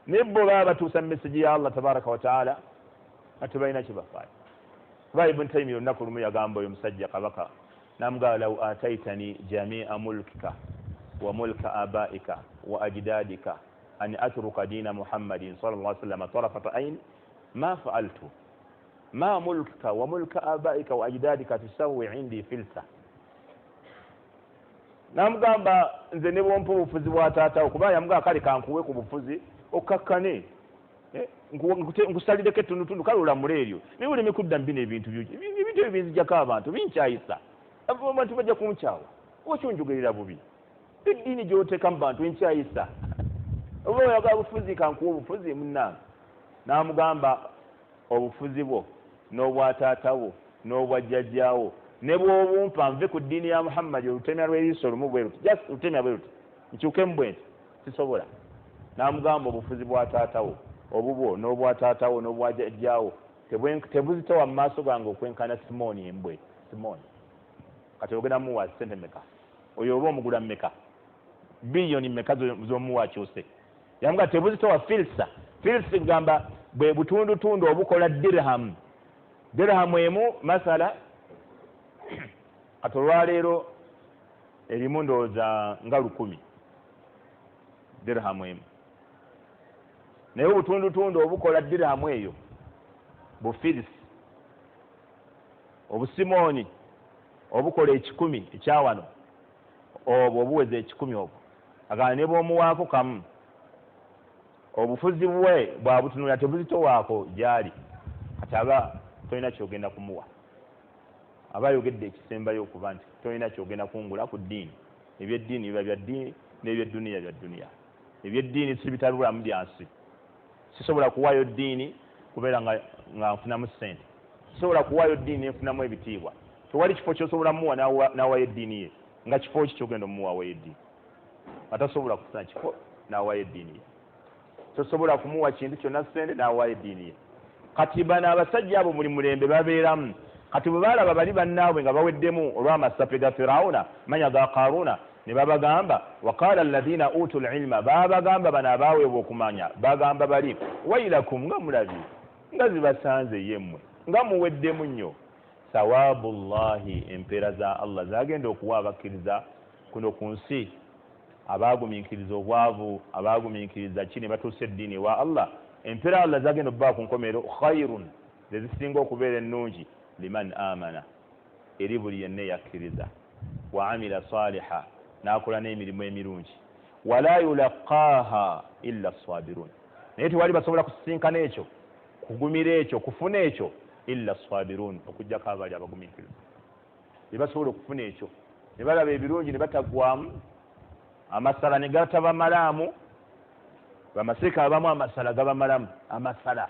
nebbo baba batuusa message ya Allah tabaraka wa taala ate balina kibafaayo kuba Ibn Taymiyyah olunaku lumu yagamba oyo musajja kabaka namugamba law ataitani jamia mulkika wa mulka abaika wa ajdadika أن أترك دين محمد صلى الله عليه وسلم طرفة عين ما فعلته ما ملكك وملك آبائك وأجدادك تسوي عندي فلسة namugamba nze ne bwompa obufuzi bwa taata okuba yamugaa kale kankuwe ku bufuzi okakkane nkusalireko ettundutundu kale olamula eryo naye oleme kudda mbino ebintu ebyo binzijjako abantu binkyayisa abantu bajja kunkyawa okyonjogerera bubi eddiini gy'oteeka mu bantu enkyayisa oba oyagala bufuzi kankuwa obufuzi munnange n'amugamba obufuzi bwo n'obwataata wo n'obwajjajjaawo ne bw'obumpa nve ku ddiini ya Muhammad olutemya lw'eriiso lumu bwe luti just olutemya bwe luti nkyukemu bwe nti sisobola n'amugamba obufuzi bwa taata wo obubwo n'obwataata wo n'obwajjajjaawo tebuzitowa mu maaso gange okwenkana Simooni embwe Simooni kati ogenda muwa ssente mmeka oyo oba omugula mmeka biliyoni mmeka z'omuwa akyuse yamuga tebuzitowa filsa kugamba bwe butundutundu obukola dirhamu emu masala kati olwaleero erimu ndowooza nga 1000 dirhamu emu naye obutundutundu obukola dirhamu eyo bufirisi obusimooni obukola 10 ekyawano obwo obuweza 10 obwo agamba ne bw'omuwaako kamu obufuzi bwe bwabutunula tebuzitowaako gyali kati aba tolina kyogenda kumuwa aba ayogedde ekisembayo okuba nti tolina kyogenda kungula ku ddiini ebyeddiini biba bya ddiini n'ebyedduniya bya dduniya ebyeddiini sibitabulamu byansi sisobola kuwaayo ddiini kubeera nga nfunamu ssente sisobola kuwaayo ddiini nfunamu ebitiibwa tewali kifo kyosobola muwa n'awaayo eddiini ye nga kifo ki kyogenda omuwaawo eddiini atasobola kufuna kifo n'awaayo eddiini ye tosobola kumuwa kintu kyonna ssente n'awaayo eddiini ye kati bano abasajja abo buli mulembe babeeramu kati bwe baalaba bali bannaabwe nga baweddemu olw'amasape ga firawuna manya ga karuuna ne babagamba waqala alladhina utu lilma babagamba bano abaaweebwa okumanya bagamba bali wailakum nga mulabi nga zibasanze yemmwe nga muweddemu nnyo sawaabu llahi empeera za allah zagenda okuwa abakkiriza kuno ku nsi abaagumiikiriza obwavu abaagumiikiriza ki ne batuusa eddiini ewa allah empeera allah zagenda okuba ku nkomero khairun zezisinga okubeera ennungi liman amana eri buli yenna eyakkiriza wa amila saliha n'akola n'emirimu emirungi wala yulaqaaha illa sabirun naye tewali basobola kusisinkana ekyo kugumira ekyo kufuna ekyo illa sabirun okuggyako abaali abagumiikiriza tebasobola okufuna ekyo ne balaba ebirungi ne bataggwamu amasala ne gatabamalaamu bamaseeka abamu amasala gabamalamu amasala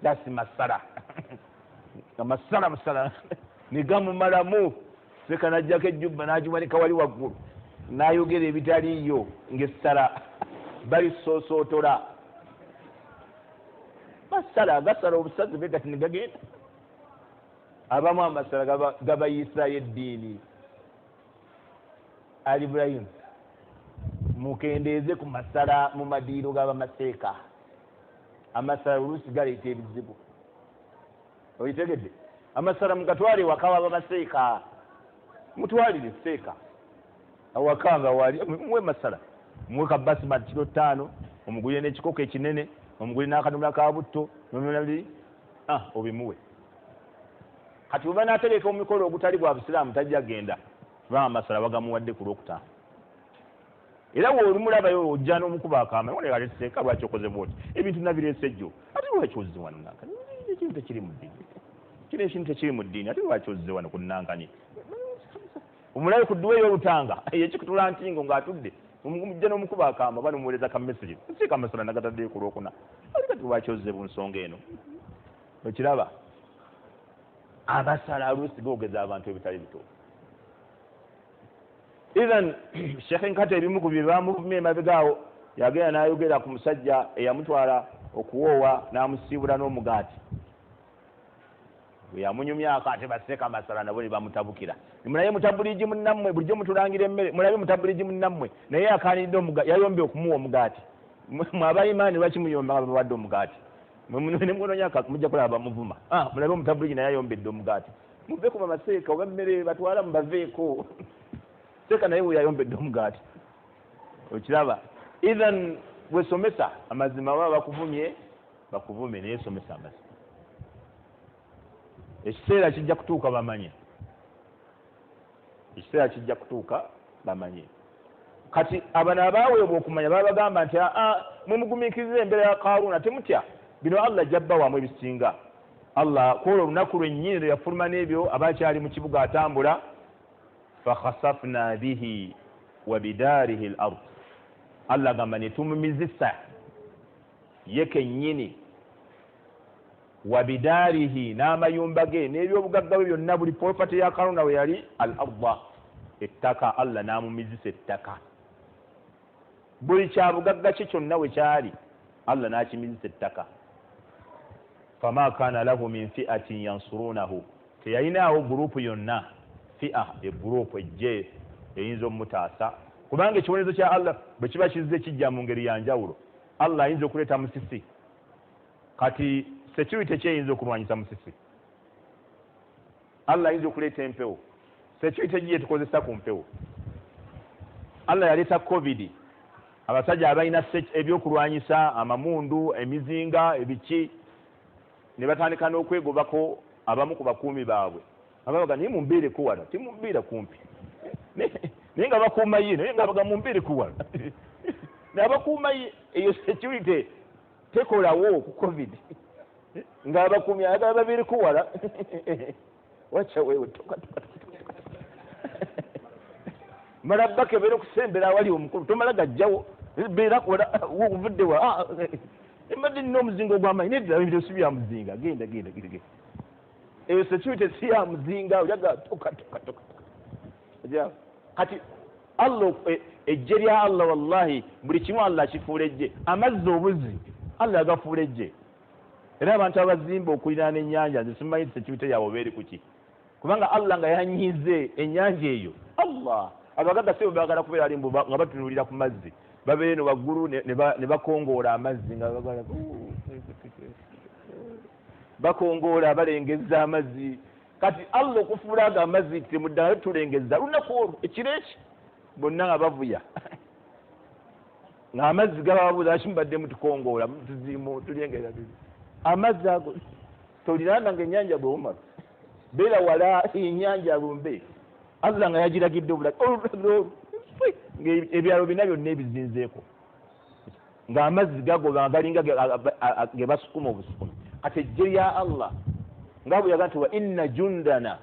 dasi masala amasala ne gamumalamu seeka najjako ejjubba n'agimanika wali waggulu n'ayogera ebitaliyo ng'essala balisosootola masala gasala obusazi be gati ne gagenda abamu amasala gabayisayo eddiini ali Ibrahim mukendeeze ku masala mu madiiro g'abamaseeka amasala oluusi galeeta ebizibu oyitegedde amasala mugatwale waka w'abamaseeka mutwalire seeka awakanga wali mwe masala mwe ka basmat kilo 5 omugulire n'ekikoko ekinene omugulire n'akadomola ka butto nomulabiri obimuwe kati oba n'atereka omukolo ogutali gwa busiraamu tajja genda kubanga amasala bagamuwadde ku lwokutaano era wolimulabayo ojja n'omukuba akaama oleka seeka lwaki okoze bwoti ebintu nabireese jjo ate lwaki ozze wano nankani ekintu tekiri mu ddiini kino ekintu tekiri mu ddiini ate lwaki ozze wano ku nankani omulabe ku dduwa ey'olutanga ekikutula ntingo ng'atudde mujja n'omukuba akaama oba nomuweereza ka mesagi nsiika amasala nagataddeyo ku lwokuna ate kati lwaki ozze bu nsonga eno okiraba abasala aluusi boogeza abantu ebitali bituufu Even Sheikh Nkata ebimu ku bye bamuvumye emabegaawo yagenda n'ayogera ku musajja eyamutwala okuwoowa n'amusiibula n'omugaati bwe yamunyumyako ate baseeka amasala nabo ne bamutabukira mulabe mutabuligi munnammwe bulijjo mutulangira emmere mulabe mutabuligi munnammwe naye yakaaniridde yayombe okumuwa omugaati mwe abayimaani lwaki muyomba nga babawadde omugaati ne munoonyaka mujja kulaba bamuvuma mulabe omutabuligi naye ayombedde omugaati muveeko bamaseeka oba emmere batwala mubaveeko seeka naye we yayombedde omugaati okiraba even bwesomesa amazima baba bakuvumye bakuvume naye somesa amazima ekiseera kijja kutuuka bamanye ekiseera kijja kutuuka bamanye kati abano abaaweebwa okumanya babagamba nti mwemugumiikiriza embeera ya Karuuna temutya bino Allah jabbawamu ebisinga Allah kwolwo olunaku lwennyini lwe yafuluma n'ebyo abakyali mu kibuga atambula fakhasafna bihi wa bidaarihi al-ard Allah gamba ne tumumizisa ye kennyini wabidaarihi n'amayumba ge n'ebyobugagga bwe byonna buli property ya Karuna we yali al-ardha ettaka Allah n'amumizisa ettaka buli kyabugagga kye kyonna we kyali Allah n'akimizisa ettaka fama kana lahu min fi'atin yansurunahu teyayinaawo gurupu yonna fi'a egurupu ejje eyinza omutaasa kubanga ekibonezo kya Allah bwe kiba kizze kijja mu ngeri ya njawulo Allah ayinza okuleeta musisi kati security kyeyinza okulwanyisa musisi Allah ayinza okuleeta empewo security giye tukozesa ku mpewo Allah yaleeta covid abasajja abalina ebyokulwanyisa amamundu emizinga ebiki ne batandika n'okwegobako abamu ku bakuumi baabwe ababaga naye mumbeereko wano timumbeera kumpi naye nga bakuuma ye naye nga baga mumbeereko wano n'abakuuma ye eyo security tekolawo ku covid nga abakuumi ayagala babeereko wala wacha wewe toka mala bake beera okusembera awali omukulu tomala gajjawo beera kola wovudde wa mbadde nina omuzinga ogw'amaanyi nedda ebintu si bya muzinga genda eyo security si ya muzinga ojaga toka kati Allah ejje lya Allah wallahi buli kimu Allah akifuula ejje amazzi obuzi Allah agafuula ejje era abantu abazimba okuliraana ennyanja nze simanyi security yaabwe beeri kuki kubanga Allah nga yanyize ennyanja eyo Allah abagagga si baagala kubeera ali nga batunuulira ku mazzi babeere no waggulu ne bakongoola amazzi nga bakongoola balengezza amazzi kati Allah okufuula ago amazzi temuddala tulengezza lunaku olwo ekiro eki bonna nga bavuya nga amazzi gababuuza lwaki mubadde mutukongoola tuzimu tulyengeza amazzi ago toliranda ng'ennyanja bwewoma beera wala ennyanja lumbe Allah nga yagiragidde obulagi ng'ebyalo bina byonna ebizinzeeko ng'amazzi gagoba galinga ge basukuma obusukumi kati ejje lya Allah nga bwe yaga nti wa inna jundana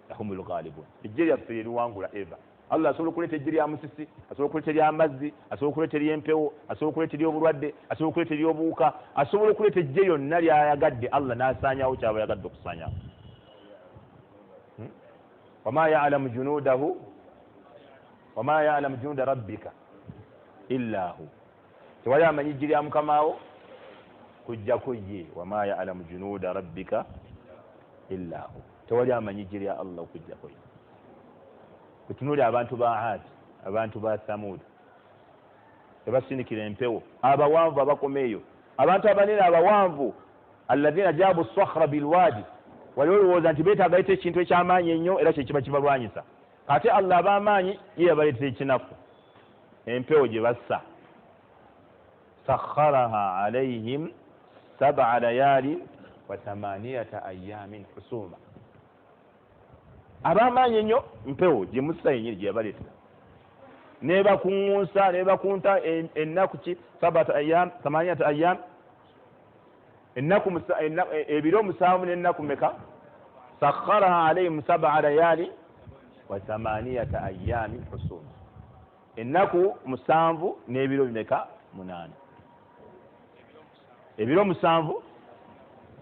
lahumul ghalibun ejje lyaffe lyeriwangula eva Allah asobola okuleeta ejje lya musisi asobola okuleeta ery'amazzi asobola okuleeta ery'empewo asobola okuleeta ery'obulwadde asobola okuleeta ery'obuwuka asobola okuleeta ejje lyonna lyayagadde Allah n'asaanyaawo kyaba yagadde okusaanyaawo wama ya'lamu junudahu wama ya'lamu junuda rabbika illa hu tewali amanyi ejje lya mukamaawo kujjako ye wama ya'lamu junuda rabbika illa hu tewali amanyi ejje lya Allah okujjako ye kutunuli abantu ba Aad abantu ba Thamud tebasinikira empewo abawanvu abakomeeyo abantu abanene abawanvu alladhina jabu as-sakhra bilwadi wali olowooza nti beetaaga leeta ekintu ekyamaanyi ennyo era kyekiba kibalwanyisa ate Allah ab'amaanyi ye yabaleetera ekinafu empewo gye bassa sakharaha alayhim 7 layali wa 8 ayyamin husuma ab'amaanyi ennyo mpewo gye mussa yennyini gye yabaleetera nebakuŋŋunsa nebakunta ennaku ki 8 ayyam ennaku ebiro 7 n'ennaku meka sakharaha alayhim 7 layali wa 8 ayyamin husuma ennaku 7 n'ebiro bimeka 8 ebiro 7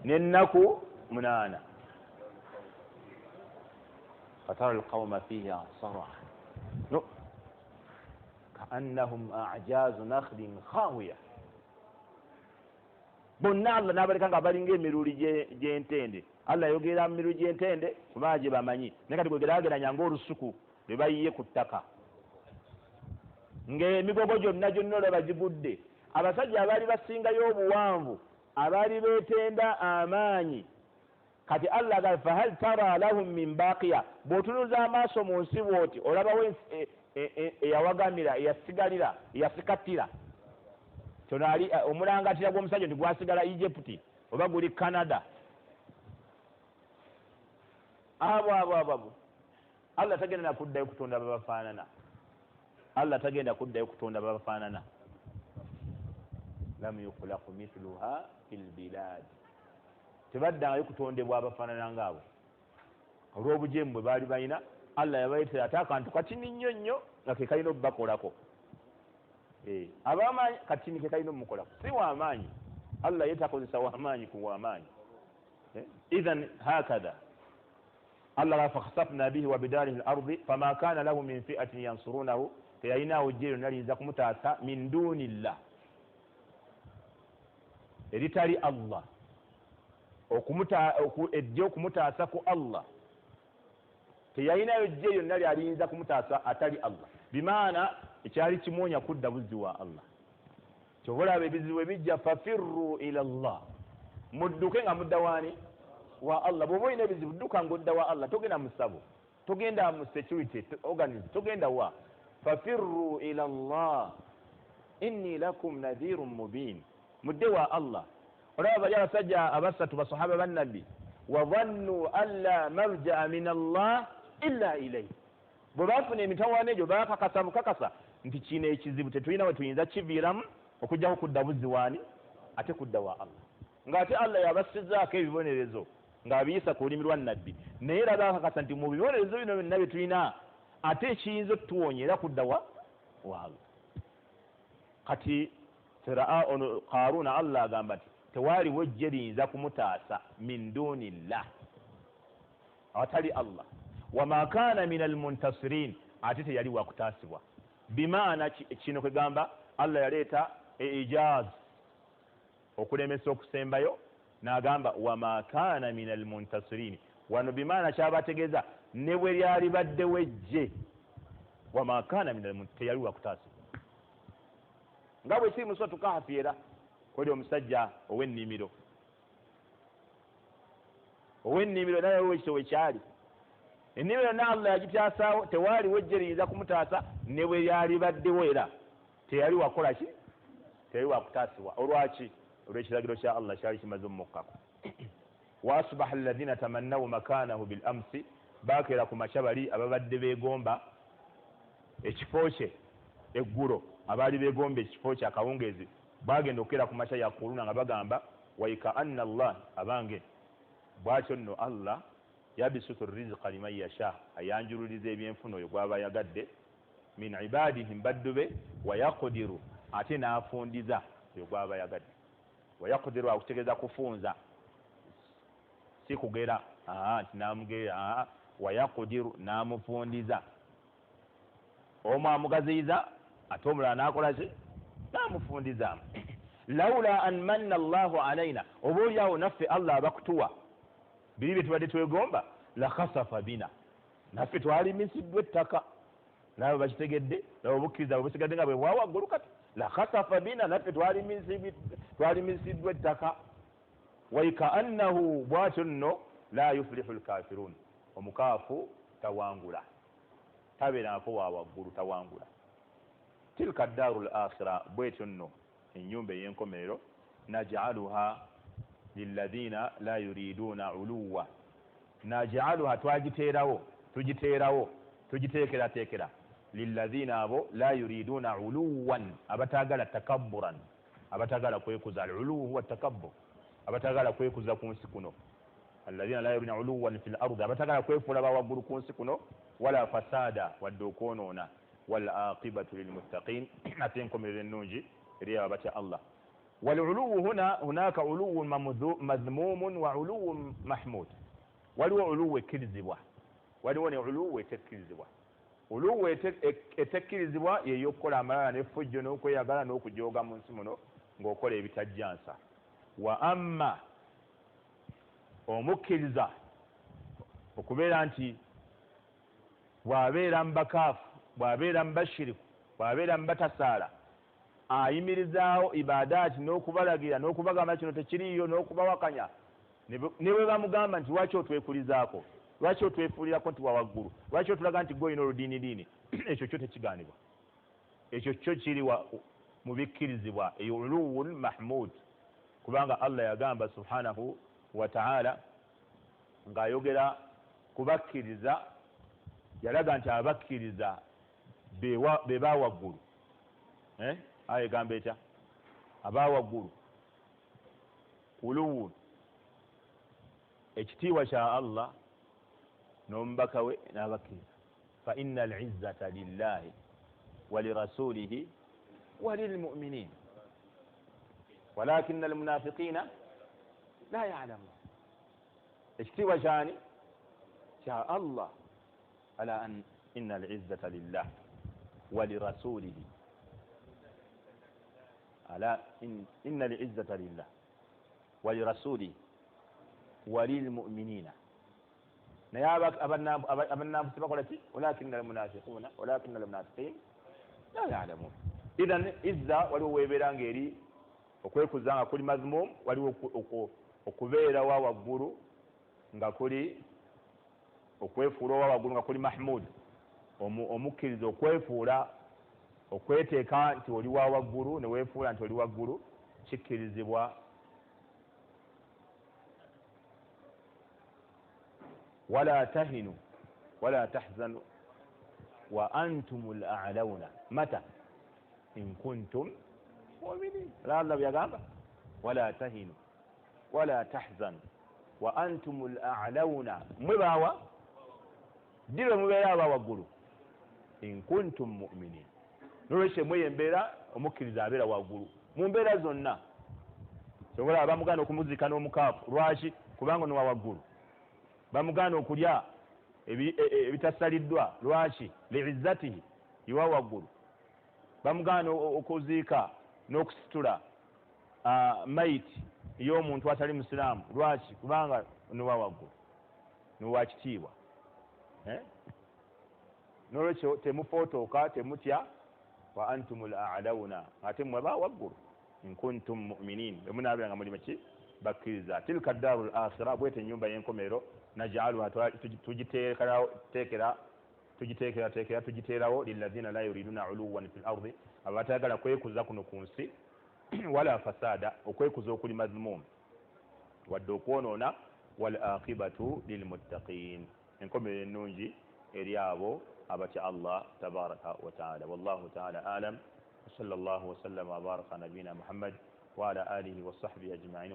n'ennaku 8 فترى القوم فيها صرعى كأنهم أعجاز نخل خاوية bonna Allah n'abaleka nga balinga emiruli gy'entende Allah yogera mu miruli gy'entende kubanga gye bamanyi naye kati bwegeraageranya ng'olusuku lwe bayiye ku ttaka ng'emigogo gyonna olaba gigudde abasajja abaali basingayo obuwanvu abaali beetenda amaanyi kati Allah agaa fahal tara lahum min baqiya bw'otunuza amaaso mu nsi bw'oti olabawo eyawagamira eyasigalira eyasikatira kyono ali omulangatira gw'omusajja nti gwasigala Egypt oba guli Canada abo Allah tagenda nakuddayo kutonda babafaanana Allah tagenda kuddayo kutonda babafaanana lam yukhlaqu mithluha fil bilad tebaddangayo kutondebwa abafaanana ngaabo olw'obujeemu bwe baali balina Allah yabayitira ate akantu katini nnyo nnyo nga ke kalina obubakolako ab'amaanyi katini ke kalina omukolako si w'amaanyi Allah ye takozesa w'amaanyi ku w'amaanyi إذن هكذا الله فخسفنا به وبداره الأرض فما كان له من فئة ينصرونه فيأيناه الجيل نريزك متاسا من دون الله eritali Allah ejja okumutaasa ku Allah teyalinayo jje yonna lyaliyinza kumutaasa atali Allah bimaana ekyali kimwonya kudda buzzi wa Allah kyobalaba ebizibu ebijja fafirru ila Allah mudduke nga mudda waani wa Allah bw'oba olina ebizibu dduka ng'odda wa Allah togenda mu ssabo togenda mu security organism togenda wa fafirru ila Allah inni lakum nadhirun mubin mudde wa Allah olaba bali abasajja abasatu basahaba bannabbi wadhannu an la marja'a min Allah illa ilayhi bwe baafuna emitawaana egyo bakakasa bukakasa nti kino ekizibu tetulina we tuyinza kiviiramu okujjako kudda buzzi waani ate kudda wa Allah ng'ate Allah yabasizaako ebibonerezo ng'abiyisa ku lulimi lwa nnabbi naye era bakakasa nti mu bibonerezo bino byonna bye tulina ate ekiyinza okutuwonya era kudda wa Allah kati ono Qaruna Allah agamba nti tewaaliwo ejje liyinza kumutaasa min dunillah awatali Allah wama kaana min almuntasirin ate teyali wakutaasibwa bimaana kino kwegamba Allah yaleeta ijaz okulemesa okusembayo n'agamba wama kaana min almuntasirin wano bimaana kyabategeeza ne bwe lyali baddewo ejje wama kaana min teyali wakutaasibwa nga bwe kiri mu suratu Kahfi era kweli omusajja ow'ennimiro naye wekito wekyali ennimiro na Allah yagitaasaawo tewaaliwo ejje liyinza kumutaasa ne bwe lyali baddewo era teyali wakola ki teyali wakutaasibwa olwaki olw'ekiragiro kya Allah kyali kimaze omumukkako wa asbaha alladhina tamannaw makanahu bil amsi baakera ku makya bali ababadde beegomba ekifo kye eggulo abaali beegomba ekifo kye akawungeezi bagenda okukera ku makya yakuluna nga bagamba waika anna Allah abange bwatyo nno Allah yabisutu rizqa liman yasha ayanjululiza ebyenfuna oyo gwaba yagadde min ibadihi mbaddu be wayaqdiru ate n'afundiza oyo gwaba yagadde wayaqdiru akutegeeza kufunza si kugera nti namugera wayaqdiru n'amufundiza omu amugaziyiza ate omulala n'akola ki n'amufundizaamu laula an manna Allahu alaina oba oliawo naffe Allah abakutuwa biri bye tubadde twegomba la khasafa bina naffe twalimisiddwa ettaka nabo bakitegedde nabo bukkiriza busigadde nga bwe bwawaggulu kati la khasafa bina naffe twalimisiddwa ettaka waika annahu bwatyo nno la yuflihu lkafirun omukaafu tawangula tabeerangako wawaggulu tawangula tilka ddaaru l-akhira bwetyo nno ennyumba ey'enkomerero naj'aluha lilladhina la yuriduuna uluwa naj'aluha tugiteekerateekera lilladhina abo la yuriduuna uluwan abatagala takabburan abatagala kwekuza al-uluwu huwa takabbur abatagala kwekuza ku nsi kuno alladhina la yuriduuna uluwan fil ardi abatagala kwefuula bawaggulu ku nsi kuno wala fasada wadde okwonoona والعاقبة للمتقين أتينكم للنوجي ريا بتاع الله والعلو هناك علو مذموم وعلو محمود ولو علو كذبوا ولو علو تكذبوا علو تكذبوا ييوكولا amala n'effujjo n'okweyagala n'okujooga mu nsi muno ng'okola ebitajjansa wa amma omukkiriza okubeera nti bw'abeera mbakaafu bw'abeera mubashiriku bw'abeera mubatasaala ayimirizaawo ibadaati n'okubalagira n'okubagamba kino tekiriiyo n'okubawakanya ne bwe bamugamba nti lwaki otwekulizaako lwaki otwefuulirako nti wawaggulu lwaki otulaga nti gwe olina oludiinidiini ekyo kyo tekigaanibwa ekyo kyo kiri mu bikkirizibwa eyo uluwun mahmud kubanga Allah yagamba subhanahu wa ta'ala ng'ayogera kubakkiriza yalaga nti abakkiriza be bawaggulu aya egamba etya abawaggulu uluwun ekitiibwa kya Allah n'omubaka we n'abakkiriza fa inna al-izzata lillahi wa lirasulihi wa lilmu'minin walakinna almunafiqina la ya'lamun ekitiibwa kyani kya Allah ala an inna al-izzata lillah wa li rasulihi ala inna al-izzata lillah wa li rasulihi wa lil mu'minina naye abannanfusi bakola ki walakinna almunafiqin la ya'lamun idhan izza waliwo webeera ngeri okwekuza nga kuli mazmum waliwo okubeera wa waggulu nga kuli okwefuula wa waggulu nga kuli mahmud omukkiriza okwefuula okweteeka nti oli wa waggulu ne weefuula nti oli waggulu kikkirizibwa wala tahinu wala tahzanu wa antum al-a'launa mata in kuntum mu'minin Allah byagamba wala tahinu wala tahzanu wa antum al-a'launa mwebawa dibe mubeera aba waggulu in kuntum mu'minin nolwekyo mweyembeera omukkiriza abeera waggulu mu mbeera zonna sobola bamugana okumuzika n'omukaafu lwaki kubanga nowa waggulu bamugana okulya ebitasaliddwa lwaki liizzatihi iwa waggulu bamugana okuziika n'okusitula maiti y'omuntu atali musiraamu lwaki kubanga nowa waggulu nowa kitiibwa nolwekyo temufootoka temutya wa antumul a'launa ate mweba waggulu in kuntum mu'minin bemunaabira nga muli ki bakkiriza tilka darul akhira bwete ennyumba y'enkomero naj'aluha tugiteekerawo lilladhina la yuriduna uluwan fil ardi abatayagala kwekuza kuno ku nsi wala fasada okwekuza okuli mazmum wadde okwonoona wal aqibatu lilmuttaqin enkomero ennungi eri abo abatya Allah tabaraka wa taala wallahu taala alam wa sallallahu wa sallama wa baraka nabiyina Muhammad wa ala alihi wa sahbihi ajma'in.